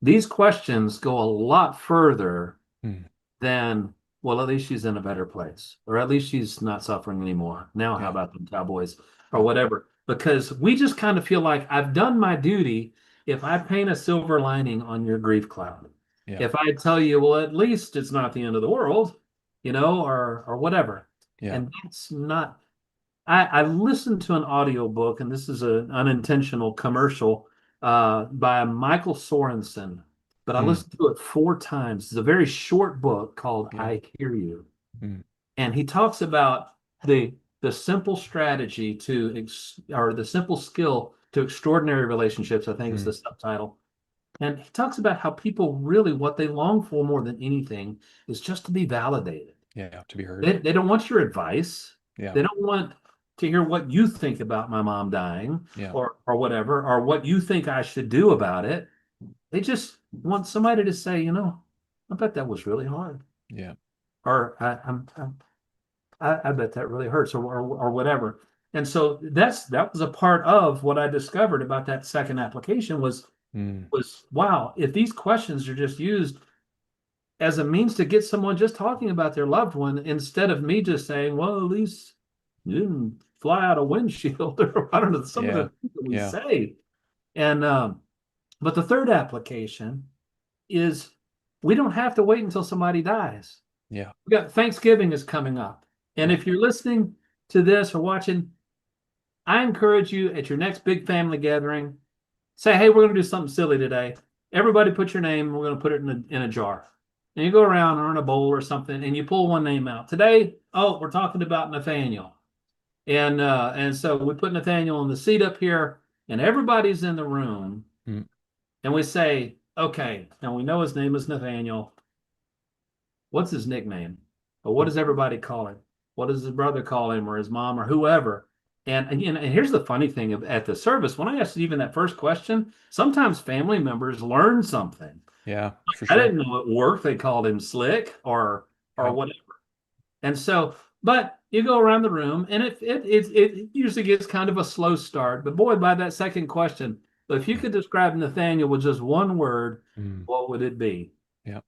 these questions go a lot further Mm. than, well, at least she's in a better place, or at least she's not suffering anymore. Now, how Yeah. about them Cowboys or Yeah. whatever? Because we just kind of feel like I've done my duty if I paint a silver lining on your grief cloud. Yeah. If I tell you, well, at least it's not the end of the world, or whatever. Yeah. And that's not. I listened to an audio book, and this is an unintentional commercial by Michael Sorensen, but I Mm. listened to it 4 times. It's a very short book called Yeah. "I Hear You," Mm. and he talks about the simple strategy or the simple skill to extraordinary relationships, I think is Mm. the subtitle. And he talks about how people really what they long for more than anything is just to be validated. Yeah. To be heard. They don't want your advice. Yeah. They don't want to hear what you think about my mom dying Yeah. or whatever, or what you think I should do about it. They just want somebody to say, "I bet that was really hard," Yeah. or I bet that really hurts," or whatever. And so that was a part of what I discovered about that second application Mm. was wow, if these questions are just used as a means to get someone just talking about their loved one instead of me just saying, "Well, at least you didn't fly out a windshield," or I don't know, some of the Yeah. things that we Yeah. say. And but the third application is we don't have to wait until somebody dies. Yeah. We got Thanksgiving is coming up. And Yeah. if you're listening to this or watching, I encourage you at your next big family gathering, say, "Hey, we're going to do something silly today. Everybody put your name, we're going to put it in a jar." and you go around or in a bowl or something, and you pull one name out. Today, oh, we're talking about Nathaniel. And so we put Nathaniel in the seat up here, and everybody's in the room, Mm. and we say, okay, now we know his name is Nathaniel. What's his nickname? Or what does everybody call him? What does his brother call him, or his mom, or whoever? And again, and here's the funny thing at the service, when I asked even that first question, sometimes family members learn something. Yeah, for I sure. didn't know at work they called him Slick or Yep. whatever. And so, but you go around the room, and it usually gets kind of a slow start. But boy, by that second question, if you could describe Nathaniel with just one word, Mm. what would it be? Yeah.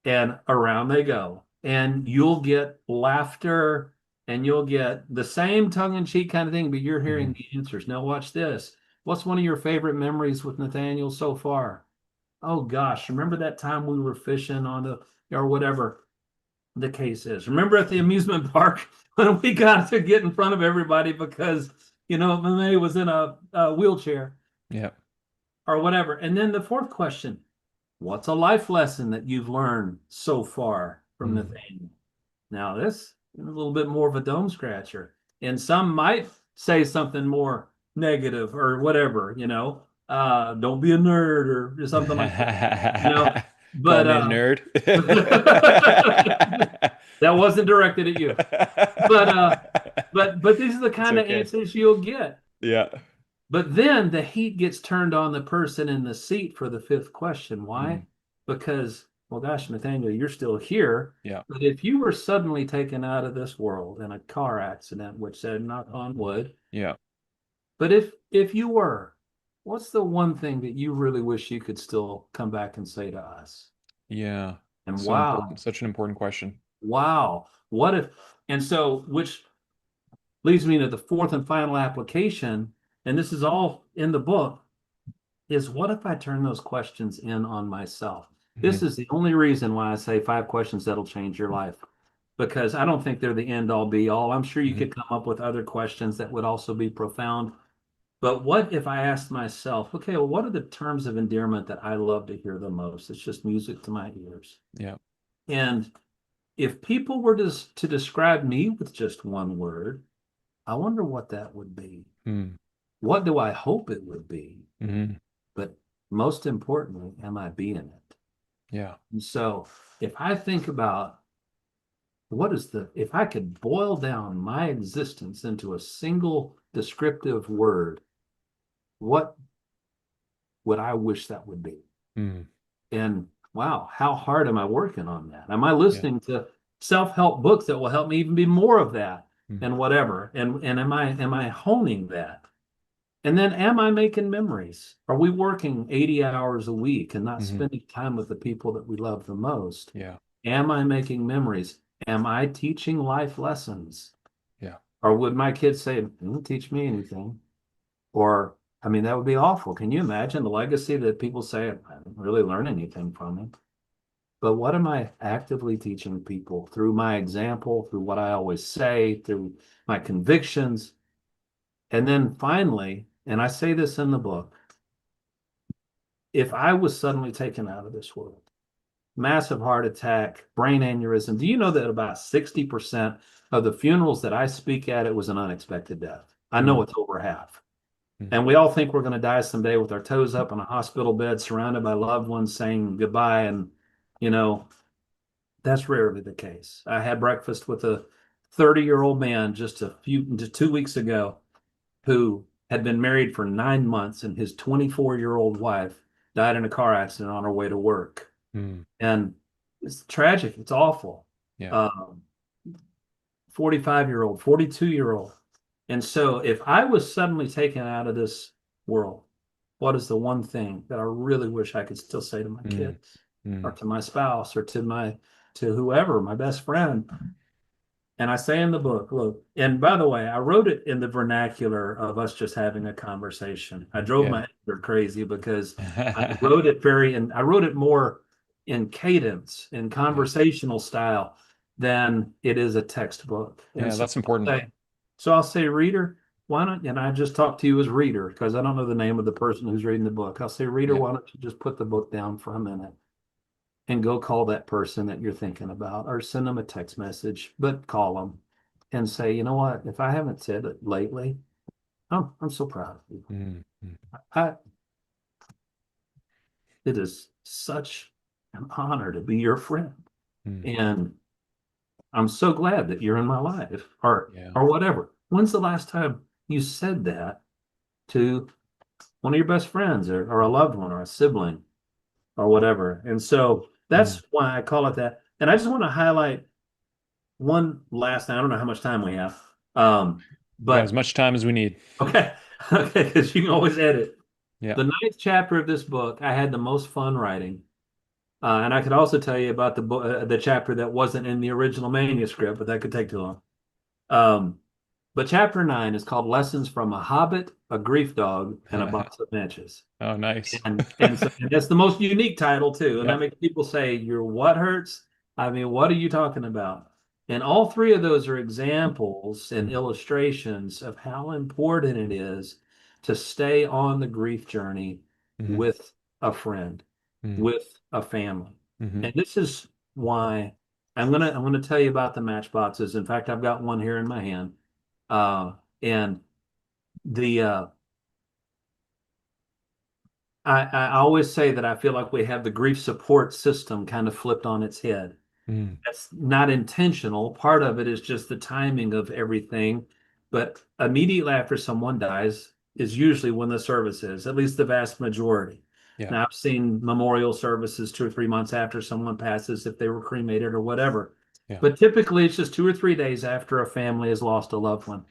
And around they go. And you'll get laughter, and you'll get the same tongue-in-cheek kind of thing, but you're hearing Mhm. the answers. Now watch this. What's one of your favorite memories with Nathaniel so far? Oh gosh, remember that time we were fishing on the or whatever the case is. Remember at the amusement park when we got to get in front of everybody because Mame was in a wheelchair Yeah. or whatever. And then the fourth question: what's a life lesson that you've learned so far from Mm. Nathaniel? Now this is a little bit more of a dome scratcher, and some might say something more negative or whatever. Don't be a nerd or something like that. You know, Call but me a nerd. that wasn't directed at you. But these are the It's kind of okay. answers you'll get. Yeah. But then the heat gets turned on the person in the seat for the fifth question. Why? Mm. Because, well, gosh, Nathaniel, you're still here. Yeah. But if you were suddenly taken out of this world in a car accident, which said knock on wood, Yeah. but if you were, what's the one thing that you really wish you could still come back and say to us? Yeah. And So important. wow, Such an important question. wow, what if? And so, which leads me to the fourth and final application, and this is all in the book, is what if I turn those questions in on myself? This Mhm. is the only reason why I say 5 questions that'll change your life, because I don't think they're the end all be all. I'm sure you Mhm. could come up with other questions that would also be profound. But what if I asked myself, okay, well, what are the terms of endearment that I love to hear the most? It's just music to my ears. Yeah. And if people were to describe me with just one word, I wonder what that would be. Mm. What do I hope it would be? Mhm. But most importantly, am I being it? Yeah. And so if I think about if I could boil down my existence into a single descriptive word, what would I wish that would be? Mm. And wow, how hard am I working on that? Am I Yeah. listening to self-help books that will help me even be more of that Mm. and whatever? And am I honing that? And then am I making memories? Are we working 80 hours a week and not Mhm. spending time with the people that we love the most? Yeah. Am I making memories? Am I teaching life lessons? Yeah. Or would my kids say, don't teach me anything? Or, I mean, that would be awful. Can you imagine the legacy that people say, I didn't really learn anything from him? But what am I actively teaching people through my example, through what I always say, through my convictions? And then finally, and I say this in the book, if I was suddenly taken out of this world, massive heart attack, brain aneurysm, do you know that about 60% of the funerals that I speak at, it was an unexpected death? I know Mm. it's over half. Mm. And we all think we're going to die someday with our toes up in a hospital bed, surrounded by loved ones saying goodbye. And, you know, that's rarely the case. I had breakfast with a 30-year-old man just 2 weeks ago who had been married for 9 months, and his 24-year-old wife died in a car accident on her way to work. Mm. And it's tragic. It's awful. Yeah. 45-year-old, 42-year-old. And so if I was suddenly taken out of this world, what is the one thing that I really wish I could still say to my Mm. kids or Mm. to my spouse or to whoever, my best friend? And I say in the book, look, and by the way, I wrote it in the vernacular of us just having a conversation. I drove Yeah. my editor crazy because I wrote it more in cadence, in Yeah. conversational style than it is a textbook. And Yeah, so that's important. I'll say, reader, why not? And I just talk to you as reader because I don't know the name of the person who's reading the book. I'll say, reader, Yeah. why don't you just put the book down for a minute and go call that person that you're thinking about, or send them a text message, but call them and say, you know what, if I haven't said it lately, I'm so proud of you. Mm, mm, I, it is such an honor to be your friend. mm. And I'm so glad that you're in my life, Yeah. or whatever. When's the last time you said that to one of your best friends, or a loved one, or a sibling, or whatever? And so Mm. that's why I call it that. And I just want to highlight one last thing. I don't know how much time we have. We got as But much time as we need. okay, okay, because you can always edit. Yeah. The ninth chapter of this book, I had the most fun writing. And I could also tell you about the chapter that wasn't in the original manuscript, but that could take too long. But chapter 9 is called Lessons from a Hobbit, a Grief Dog, and a Box of Matches. Oh, nice. And that's the most unique title too. And that Yep. makes people say, "Your what hurts?" I mean, what are you talking about? And all three of those are examples and Mm, illustrations of how important it is to stay on the grief journey mhm, with a friend, mm, with a family. mhm. And this is why I'm gonna tell you about the matchboxes. In fact, I've got one here in my hand. And the I always say that I feel like we have the grief support system kind of flipped on its head. Mm, That's not intentional. Part of it is just the timing of everything. But immediately after someone dies is usually when the service is, at least the vast majority. yeah. Now, I've seen memorial services 2 or 3 months after someone passes, if they were cremated or whatever. Yeah. But typically, it's just 2 or 3 days after a family has lost a loved one.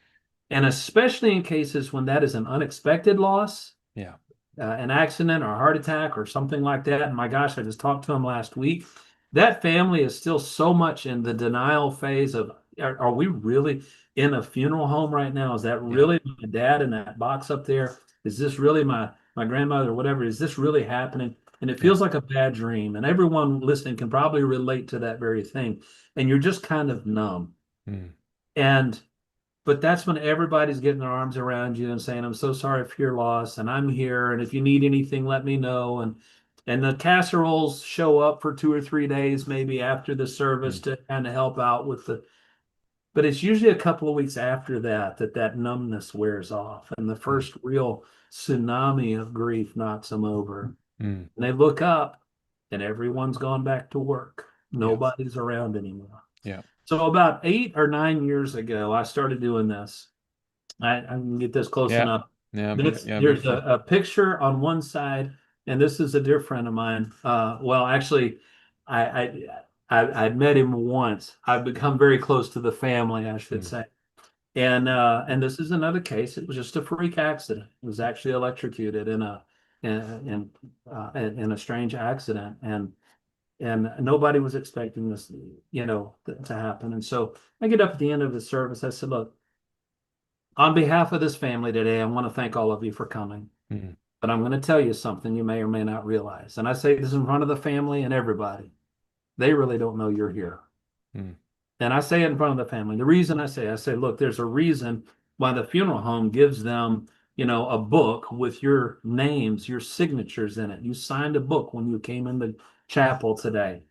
And especially in cases when that is an unexpected loss, Yeah. an accident or a heart attack or something like that. And my gosh, I just talked to him last week. That family is still so much in the denial phase of, are we really in a funeral home right now? Is that Yeah. really my dad in that box up there? Is this really my grandmother or whatever? Is this really happening? And it Yeah. feels like a bad dream. And everyone listening can probably relate to that very thing. And you're just kind of numb. Mm, And but that's when everybody's getting their arms around you and saying, "I'm so sorry for your loss, and I'm here, and if you need anything, let me know." And the casseroles show up for 2 or 3 days, maybe after the service, mm, to kind of help out with the. But it's usually a couple of weeks after that that numbness wears off, and the mm, first real tsunami of grief knocks them over. mm. And they look up, and everyone's gone back to work. Yeah. Nobody's around anymore. Yeah. So about 8 or 9 years ago, I started doing this. I can get this close Yeah. enough. Yeah. There's Beautiful. a picture on one side, and this is a dear friend of mine. Well, actually, I, I I'd met him once. I've become very close to the family, I should Mm, say. And this is another case. It was just a freak accident. It was actually electrocuted in a strange accident, and nobody was expecting this, to happen. And so I get up at the end of the service. I said, "Look, on behalf of this family today, I want to thank all of you for coming. mm, But I'm going to tell you something you may or may not realize." And I say this in front of the family and everybody. They really don't know you're here. mm. And I say it in front of the family. The reason I say, look, there's a reason why the funeral home gives them, a book with your names, your signatures in it. You signed a book when you came in the chapel today.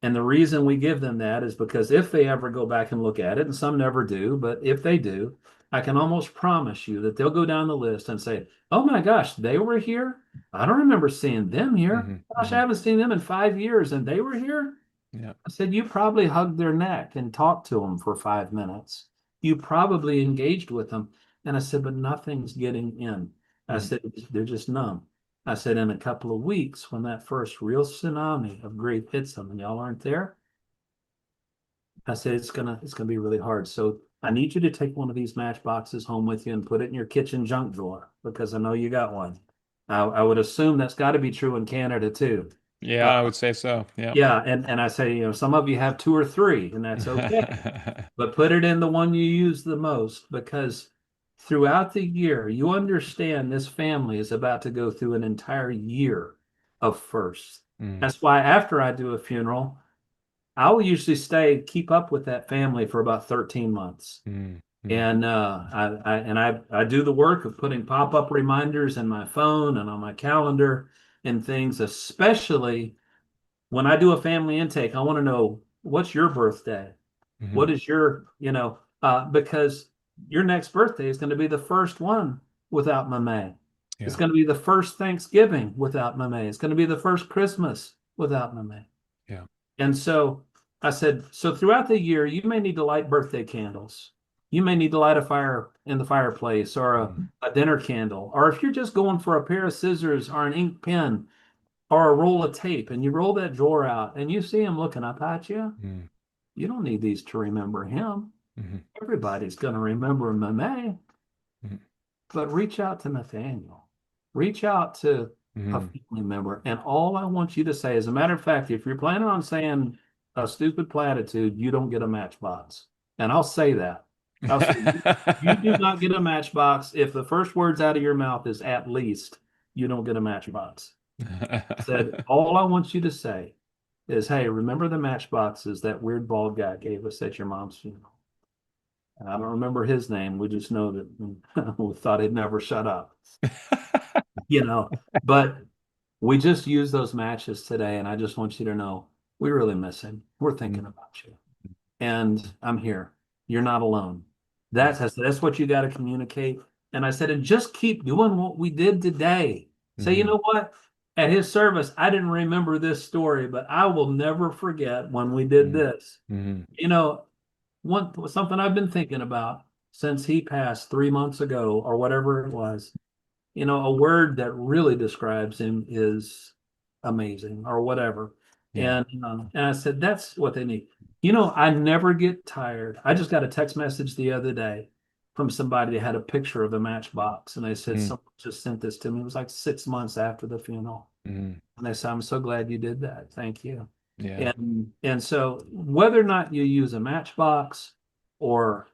And the reason we give them that is because if they ever go back and look at it, and some never do, but if they do, I can almost promise you that they'll go down the list and say, "Oh my gosh, they were here. I don't remember seeing them here. Mhm, Gosh, I mhm. haven't seen them in 5 years and they were here." Yeah. I said, "You probably hugged their neck and talked to them for 5 minutes. You probably engaged with them." And I said, "But nothing's getting in." I Mm, said, "They're just numb." I said, "In a couple of weeks, when that first real tsunami of grief hits them and y'all aren't there," I said, it's gonna be really hard. So I need you to take one of these matchboxes home with you and put it in your kitchen junk drawer, because I know you got one. I would assume that's got to be true in Canada too. yeah, Uh, I would say so. Yeah. yeah, and I say, some of you have two or three, and that's okay. But put it in the one you use the most, because throughout the year, you understand this family is about to go through an entire year of firsts. Mm, That's why after I do a funeral, I will usually keep up with that family for about 13 months. mm, mm, And I do the work of putting pop-up reminders in my phone and on my calendar and things, especially when I do a family intake, I want to know what's your birthday? Hmm. What is your, because your next birthday is going to be the first one without Mame. It's Yeah. going to be the first Thanksgiving without Mame. It's going to be the first Christmas without Mame. Yeah. And so I said, so throughout the year, you may need to light birthday candles. You may need to light a fire in the fireplace or Mm. a dinner candle. Or if you're just going for a pair of scissors or an ink pen or a roll of tape and you roll that drawer out and you see him looking up at you, Mm. you don't need these to remember him. Hmm. Everybody's going to remember Mame, Hmm. but reach out to Nathaniel. Reach out to a Hmm. family member. And all I want you to say, as a matter of fact, if you're planning on saying a stupid platitude, you don't get a matchbox. And I'll say that. I'll say, you do not get a matchbox. If the first words out of your mouth is at least, you don't get a matchbox. Said, all I want you to say is, hey, remember the matchboxes that weird bald guy gave us at your mom's funeral? I don't remember his name. We just know that we thought he'd never shut up, you know. But we just used those matches today, and I just want you to know we really miss him. We're thinking Mm. about you, and I'm here. You're not alone. Yeah. That's what you got to communicate. And I said, and just keep doing what we did today. Say, you Hmm. know what? At his service, I didn't remember this story, but I will never forget when we did Hmm. this. Hmm. You know, something I've been thinking about since he passed 3 months ago or whatever it was. A word that really describes him is amazing or whatever. Yeah. And I said that's what they need. I never get tired. I just got a text message the other day from somebody that had a picture of a matchbox, and they said Mm. someone just sent this to me. It was like 6 months after the funeral. Hmm. And they said, I'm so glad you did that. Thank you. Yeah. And so whether or not you use a matchbox or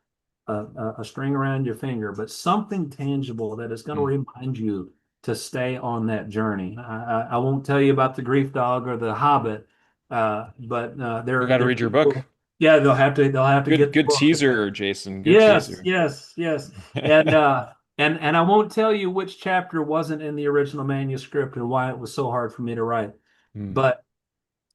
a string around your finger, but something tangible that is going to Mm. remind you to stay on that journey. I won't tell you about the grief dog or the Hobbit, but I got to they're read your book. people. Yeah, they'll have to Good, get the good book. teaser, Jason. Good Yes, teaser. yes, yes. And I won't tell you which chapter wasn't in the original manuscript and why it was so hard for me to write. Mm. But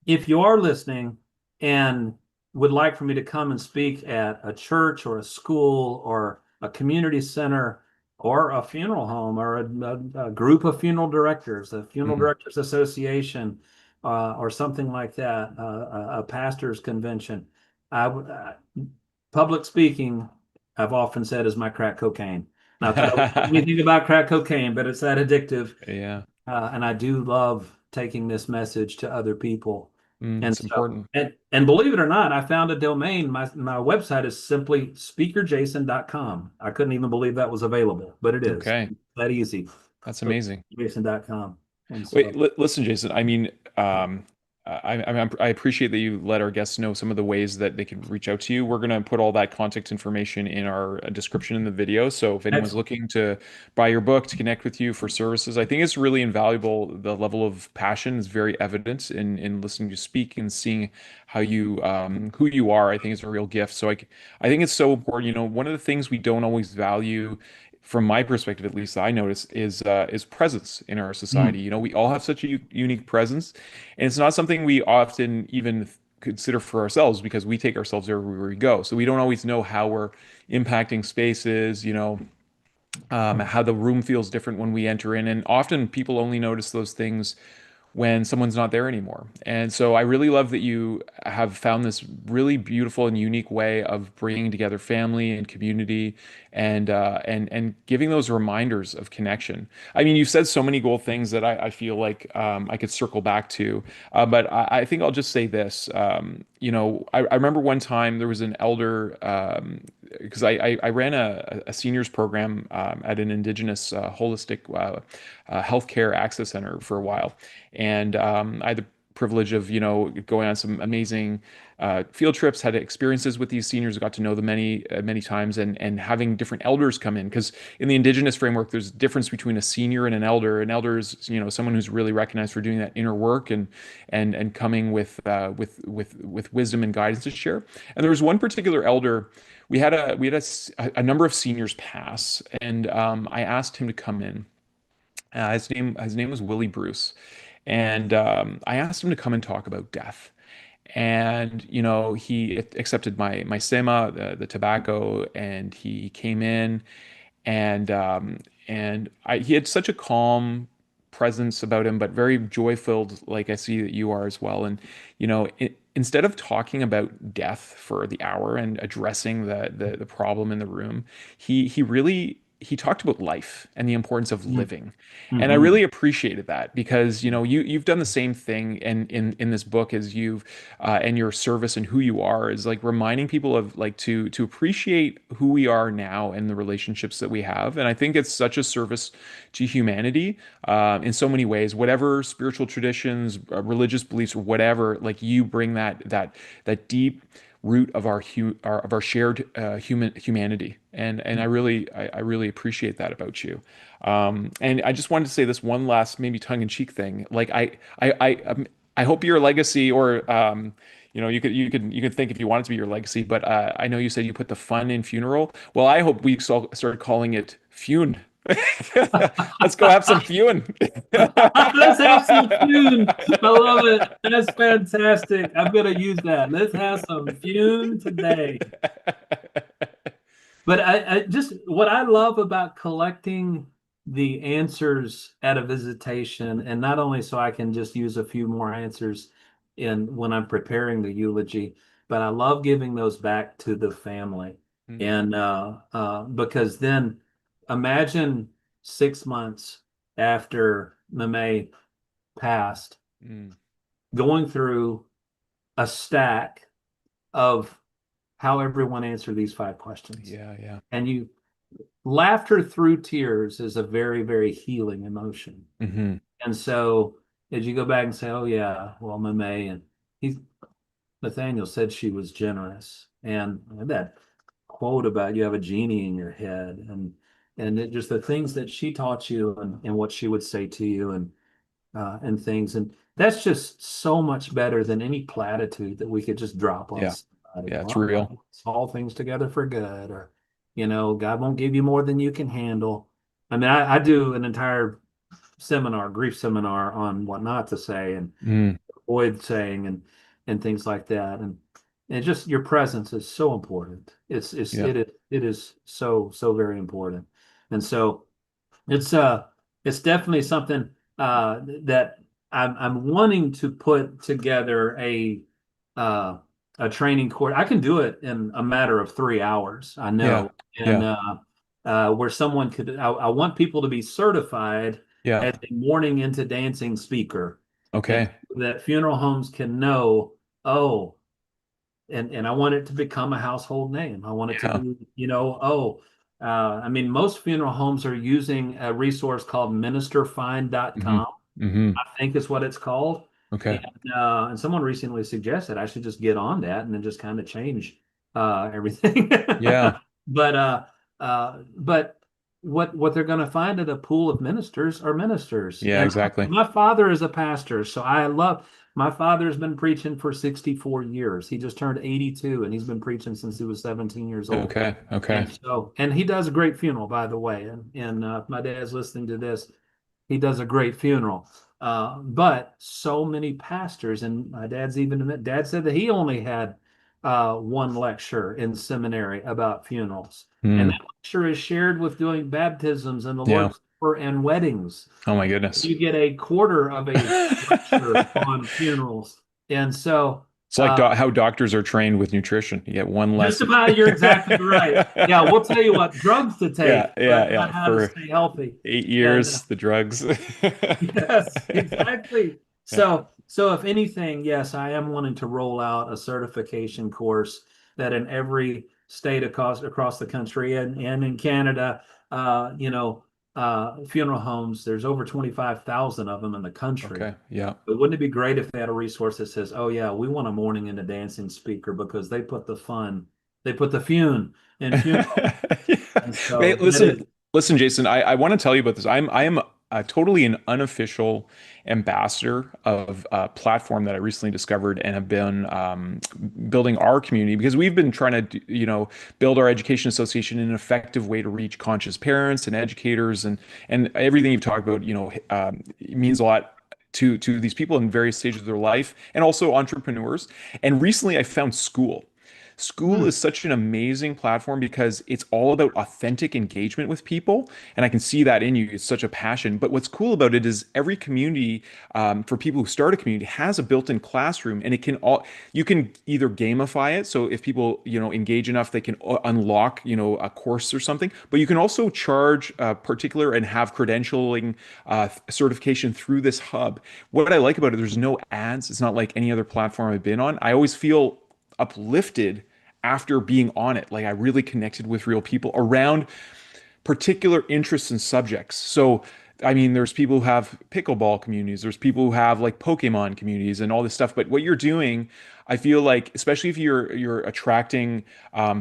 if you are listening and would like for me to come and speak at a church or a school or a community center or a funeral home or a group of funeral directors, a funeral Mm. directors association, or something like that, a pastor's convention, public speaking, I've often said is my crack cocaine. Not that I would do anything about crack cocaine, but it's that addictive. Yeah. And I do love taking this message to other people. Mm. And It's so, important. and believe it or not, I found a domain. My website is simply speakerjason.com. I couldn't even believe that was available, but it is Okay. that easy. That's So amazing. jason.com. And Wait, so, listen, Jason. I mean, I appreciate that you let our guests know some of the ways that they can reach out to you. We're gonna put all that contact information in our description in the video. So if anyone's excellent. looking to buy your book, to connect with you for services, I think it's really invaluable. The level of passion is very evident in listening to you speak and seeing how you who you are. I think is a real gift. So I think it's so important. One of the things we don't always value from my perspective, at least I notice, is presence in our society. Mm. We all have such a unique presence, and it's not something we often even consider for ourselves because we take ourselves everywhere we go. So we don't always know how we're impacting spaces, how the room feels different when we enter in. And often people only notice those things when someone's not there anymore. And so I really love that you have found this really beautiful and unique way of bringing together family and community and giving those reminders of connection. I mean, you've said so many cool things that I feel like I could circle back to, but I think I'll just say this. I remember one time there was an elder because I ran a seniors program at an indigenous holistic healthcare access center for a while, and I had the privilege of going on some amazing field trips, had experiences with these seniors, got to know them many times, and having different elders come in because in the indigenous framework, there's a difference between a senior and an elder. An elder is someone who's really recognized for doing that inner work and coming with wisdom and guidance to share. And there was one particular elder. We had a number of seniors pass, and I asked him to come in. His name was Willie Bruce, And I asked him to come and talk about death. And he accepted my sema, the tobacco, and he came in, and he had such a calm presence about him, but very joy filled, like I see that you are as well. And instead of talking about death for the hour and addressing the problem in the room, he talked about life and the importance of living. And I Mm-hmm. really appreciated that, because you've done the same thing, and in this book, as you've and your service and who you are, is like reminding people of, like, to appreciate who we are now and the relationships that we have. And I think it's such a service to humanity, in so many ways. Whatever spiritual traditions, religious beliefs, or whatever, like, you bring that deep root of our shared humanity. And I really appreciate that about you. And I just wanted to say this one last, maybe tongue-in-cheek thing. Like, I hope your legacy, or you could think if you want it to be your legacy, but I know you said you put the fun in funeral. Well, I hope we started calling it fune. Let's go have some fune. Let's have some fun. I love it. That's fantastic. I'm gonna use that. Let's have some fun today. But I just what I love about collecting the answers at a visitation, and not only so I can just use a few more answers in when I'm preparing the eulogy, but I love giving those back to the family. Mm, And because then imagine 6 months after Mame passed, mm. going through a stack of how everyone answered these 5 questions. Yeah, yeah. And laughter through tears is a very, very healing emotion. Hmm. And so as you go back and say, oh yeah, well, Mame, and he Nathaniel said she was generous. And that quote about you have a genie in your head, and just the things that she taught you, and what she would say to you, and things. And that's just so much better than any platitude that we could just drop on Yeah, somebody. yeah, it's Well, God real. works all things together for good, or, God won't give you more than you can handle. I mean, I do an entire seminar, grief seminar, on what not to say and Mm, avoid saying, and things like that. And just your presence is so important. yeah, It is so, so very important. And so it's it's definitely something that I'm wanting to put together uh a training course. I can do it in a matter of 3 hours, I yeah, know. And yeah, where someone could, I want people to be certified yeah. as a morning into dancing speaker, and Okay. that funeral homes can know, oh, and I want it to become a household name. I want it to Yeah. be, I mean, most funeral homes are using a resource called Hmm. ministerfind.com, Hmm. I think is what it's called. Okay. And someone recently suggested I should just get on that and then just kind of change everything. Yeah. But what they're going to find at a pool of ministers are ministers. Yeah, And exactly. my father is a pastor, so I love my father's been preaching for 64 years. He just turned 82, and he's been preaching since he was 17 years old. Okay. Okay. And he does a great funeral, by the way. And if my dad's listening to this, he does a great funeral. But so many pastors, and my dad's even admit, dad said that he only had one lecture in seminary about funerals. And Mm, that lecture is shared with doing baptisms and the yeah. Lord's Supper and weddings. Oh my goodness. You get a quarter of a lecture on funerals. And so, It's like uh, how doctors are trained with nutrition. You get one just lesson. about, you're exactly right. Yeah, we'll tell you what drugs to Yeah, take, yeah, but yeah. not how to For stay healthy. eight And years, the drugs. yes, exactly. Yeah. So if anything, yes, I am wanting to roll out a certification course that in every state across the country, and in Canada, funeral homes, there's over 25,000 of them in the country. Okay. Yeah. But wouldn't it be great if they had a resource that says, "Oh yeah, we want a morning and a dancing speaker because they put the fun in funeral." Yeah. And Wait, so that is, listen, Jason. I want to tell you about this. I am totally an unofficial ambassador of a platform that I recently discovered and have been building our community, because we've been trying to, build our education association in an effective way to reach conscious parents and educators, and everything you've talked about. It means a lot to these people in various stages of their life and also entrepreneurs. And recently I found School. School Hmm. is such an amazing platform because it's all about authentic engagement with people. And I can see that in you. It's such a passion. But what's cool about it is every community, for people who start a community, has a built-in classroom, and it can all you can either gamify it. So if people, engage enough, they can unlock, a course or something. But you can also charge particular and have credentialing certification through this hub. What I like about it, there's no ads. It's not like any other platform I've been on. I always feel uplifted after being on it. Like I really connected with real people around particular interests and subjects. So, I mean, there's people who have pickleball communities, there's people who have like Pokemon communities and all this stuff. But what you're doing, I feel like, especially if you're attracting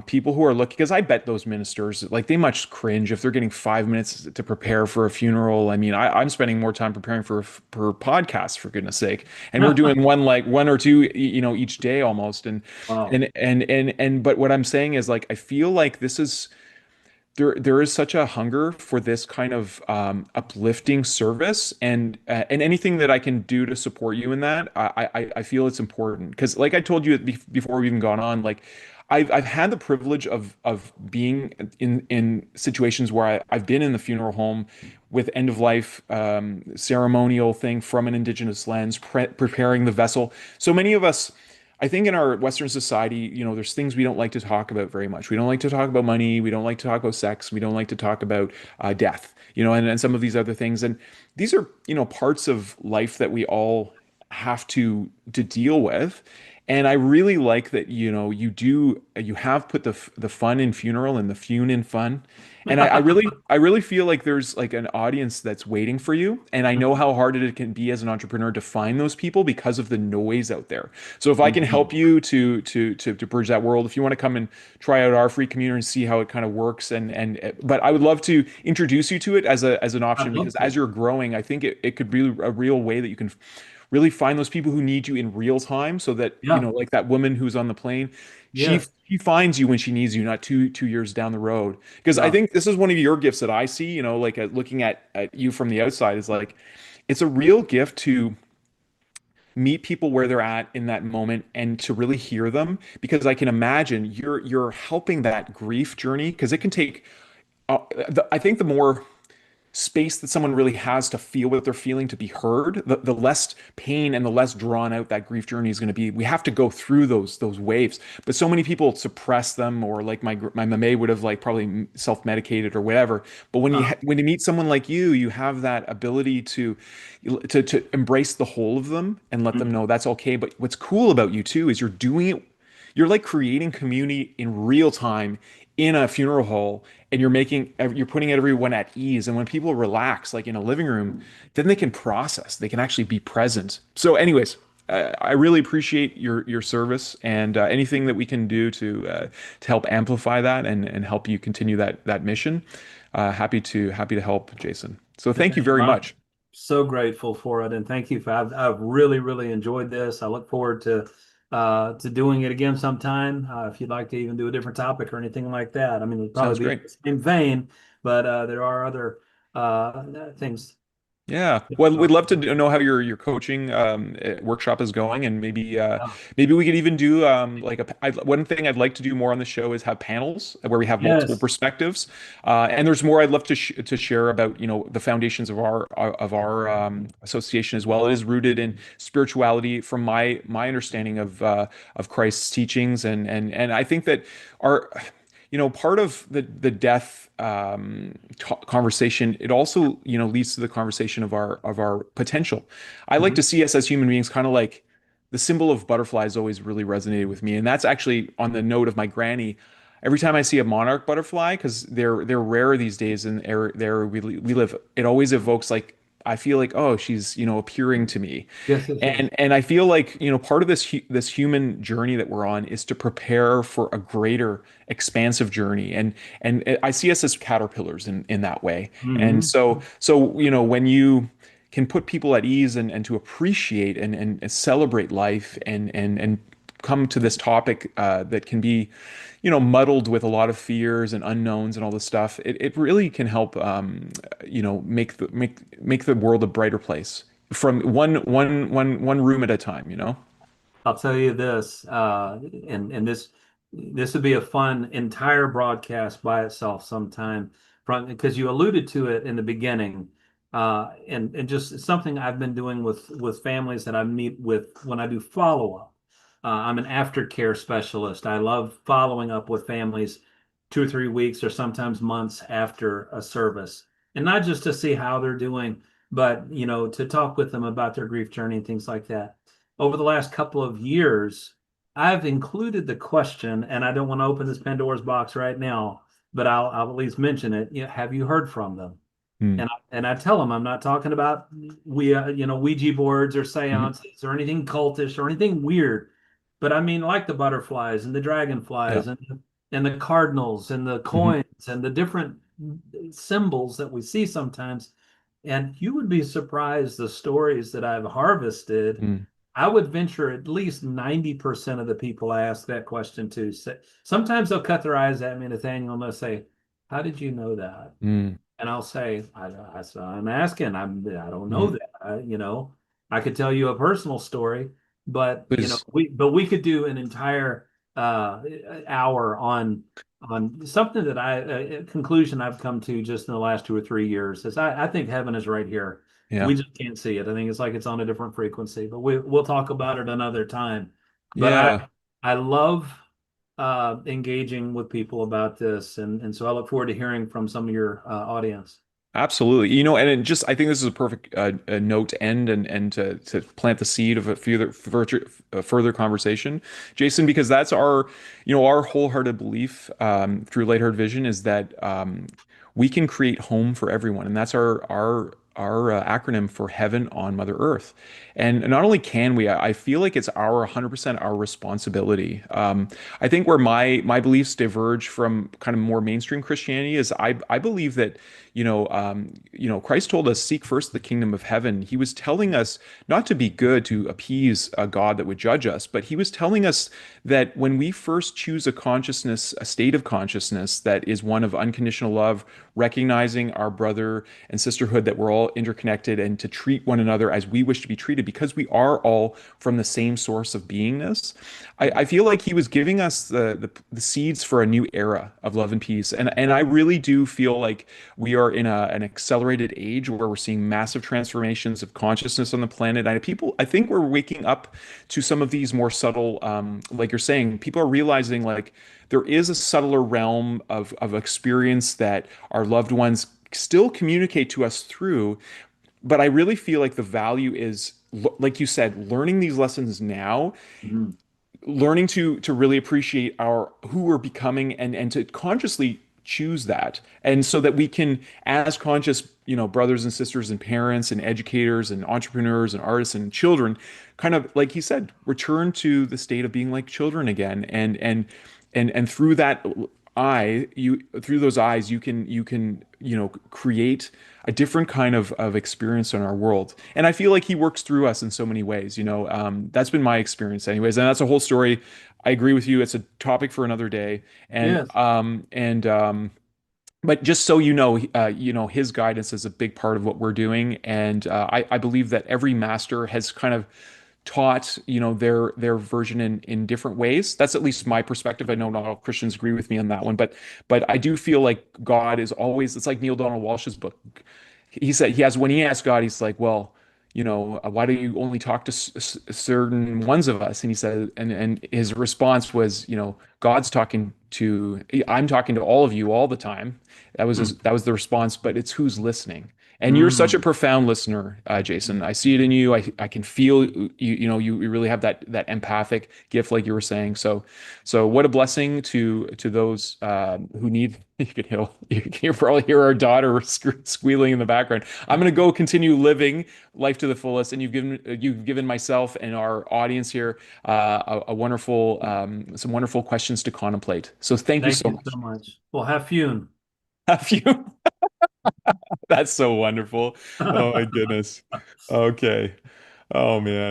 people who are looking, because I bet those ministers, like, they much cringe if they're getting 5 minutes to prepare for a funeral. I mean, I'm spending more time preparing for podcasts, for goodness sake, and we're doing one or two, each day almost. And Wow. and but what I'm saying is, like, I feel like this is there is such a hunger for this kind of uplifting service, and anything that I can do to support you in that, I feel it's important because, like I told you before we even gone on, like I've had the privilege of being in situations where I've been in the funeral home with end of life ceremonial thing from an Indigenous lens, preparing the vessel. So many of us, I think, in our Western society, there's things we don't like to talk about very much. We don't like to talk about money. We don't like to talk about sex. We don't like to talk about death, and some of these other things. And these are, parts of life that we all have to deal with. And I really like that, you have put the fun in funeral and the fun in fun. And I really feel like there's like an audience that's waiting for you. And I know how hard it can be as an entrepreneur to find those people because of the noise out there. So if I can Mhm. help you to bridge that world, if you want to come and try out our free community and see how it kind of works, but I would love to introduce you to it as an I'd option, love because as to. you're growing, I think it could be a real way that you can really find those people who need you in real time, so that, Yeah. like that woman who's on the plane, she Yes. she finds you when she needs you, not two years down the road. Because I Yeah. think this is one of your gifts that I see, like, looking at you from the outside, is like, it's a real gift to meet people where they're at in that moment and to really hear them, because I can imagine you're helping that grief journey, because it can take I think the more space that someone really has to feel what they're feeling, to be heard, the less pain and the less drawn out that grief journey is going to be. We have to go through those waves, but so many people suppress them, or like my mame would have, like, probably self-medicated or whatever. But when Uh, when you meet someone like you have that ability to embrace the whole of them and let them mhm. know that's okay. But what's cool about you too is you're like creating community in real time in a funeral hall, and you're putting everyone at ease. And when people relax, like in a living room, then they can process, they can actually be present. So anyways, I really appreciate your service, and anything that we can do to help amplify that and help you continue that mission. Happy to help, Jason. So thank you Nathaniel, very I'm much. so grateful for it, and thank you for. I've really really enjoyed this. I look forward to doing it again sometime. If you'd like to even do a different topic or anything like that. I mean, it'd Sounds probably be in great. the same vein, but there are other things. Yeah. to Well, we'd talk love to about. know how your coaching workshop is going, and Yeah. maybe we could even do, like, one thing I'd like to do more on the show is have panels where we have multiple Yes. perspectives. And there's more I'd love to share about, the foundations of our association as well. It is rooted in spirituality, from my understanding of Christ's teachings, and I think that our part of the death conversation, it also, leads to the conversation of our potential. I like Mhm. to see us as human beings kind of like the symbol of butterflies always really resonated with me, and that's actually on the note of my granny. Every time I see a monarch butterfly, because they're rare these days in there we live, it always evokes, like, I feel like, oh, she's, appearing to me. Yes. Yes. Yes. And I feel like, part of this human journey that we're on is to prepare for a greater expansive journey. And I see us as caterpillars in that way. And Hmm. so when you can put people at ease, and to appreciate and celebrate life, and come to this topic that can be, muddled with a lot of fears and unknowns and all this stuff, it really can help, make the world a brighter place. from one room at a time, you know? I'll tell you this, and this would be a fun entire broadcast by itself sometime, from because you alluded to it in the beginning, and just something I've been doing with families that I meet with when I do follow up. I'm an aftercare specialist. I love following up with families 2 or 3 weeks or sometimes months after a service, and not just to see how they're doing, but to talk with them about their grief journey and things like that. Over the last couple of years, I've included the question, and I don't want to open this Pandora's box right now, but I'll at least mention it. Have you heard from them? Hmm. And I tell them I'm not talking about Ouija boards or Mhm. seances or anything cultish or anything weird, but I mean like the butterflies and the Yeah. dragonflies and the cardinals and the Hmm. coins and the different symbols that we see sometimes. And you would be surprised the stories that I've harvested. Mm. I would venture at least 90% of the people I ask that question to say, sometimes they'll cut their eyes at me, Nathaniel, and they'll say, "How did you know that?" Mm. And I'll say, I'm asking. I don't know Mm. that. I could tell you a personal story, but Please. we could do an entire hour on something that a conclusion I've come to just in the last 2 or 3 years is I think heaven is right here. Yeah. We just can't see it. I think it's like it's on a different frequency, but we'll talk about it another time. But Yeah. I love engaging with people about this, and so I look forward to hearing from some of your audience. Absolutely. And it just I think this is a perfect note to end and to plant the seed of a further conversation, Jason, because that's our wholehearted belief through Lighthearted Vision is that we can create home for everyone, and that's our acronym for heaven on Mother Earth. And not only can we, I feel like it's our 100% our responsibility. I think where my beliefs diverge from kind of more mainstream Christianity is I believe that Christ told us, seek first the kingdom of heaven. He was telling us not to be good to appease a God that would judge us, but he was telling us that when we first choose a consciousness, a state of consciousness that is one of unconditional love, recognizing our brother and sisterhood, that we're all interconnected, and to treat one another as we wish to be treated because we are all from the same source of beingness. I feel like he was giving us the seeds for a new era of love and peace. And I really do feel like we are in an accelerated age where we're seeing massive transformations of consciousness on the planet. I think we're waking up to some of these more subtle, like you're saying, people are realizing like there is a subtler realm of experience that our loved ones still communicate to us through. But I really feel like the value is, like you said, learning these lessons now, Mhm. learning to really appreciate our who we're becoming, and to consciously choose that, and so that we can, as conscious brothers and sisters and parents and educators and entrepreneurs and artists and children, kind of like he said, return to the state of being like children again, and through that through those eyes you can create a different kind of experience in our world. And I feel like he works through us in so many ways. That's been my experience anyways, and that's a whole story. I agree with you. It's a topic for another day. and Yes. um and um but just so his guidance is a big part of what we're doing. And I believe that every master has kind of taught their version in different ways. That's at least my perspective. I know not all Christians agree with me on that one, but I do feel like God is always, it's like Neil Donald Walsh's book. He said he has, when he asked God, he's like, well, why do you only talk to certain ones of us? And he said, and his response was, God's talking to, I'm talking to all of you all the time. That was the response, but it's who's listening. And you're such a Mm. profound listener, Jason. I see it in you. I can feel you really have that empathic gift, like you were saying. So what a blessing to those who need. You can probably hear our daughter squealing in the background. I'm going to go continue living life to the fullest, and you've given myself and our audience here a wonderful some wonderful questions to contemplate. So thank you Thank so you so much. much. Well, have fun. Have you? That's so wonderful. Oh my goodness. Okay. Oh man.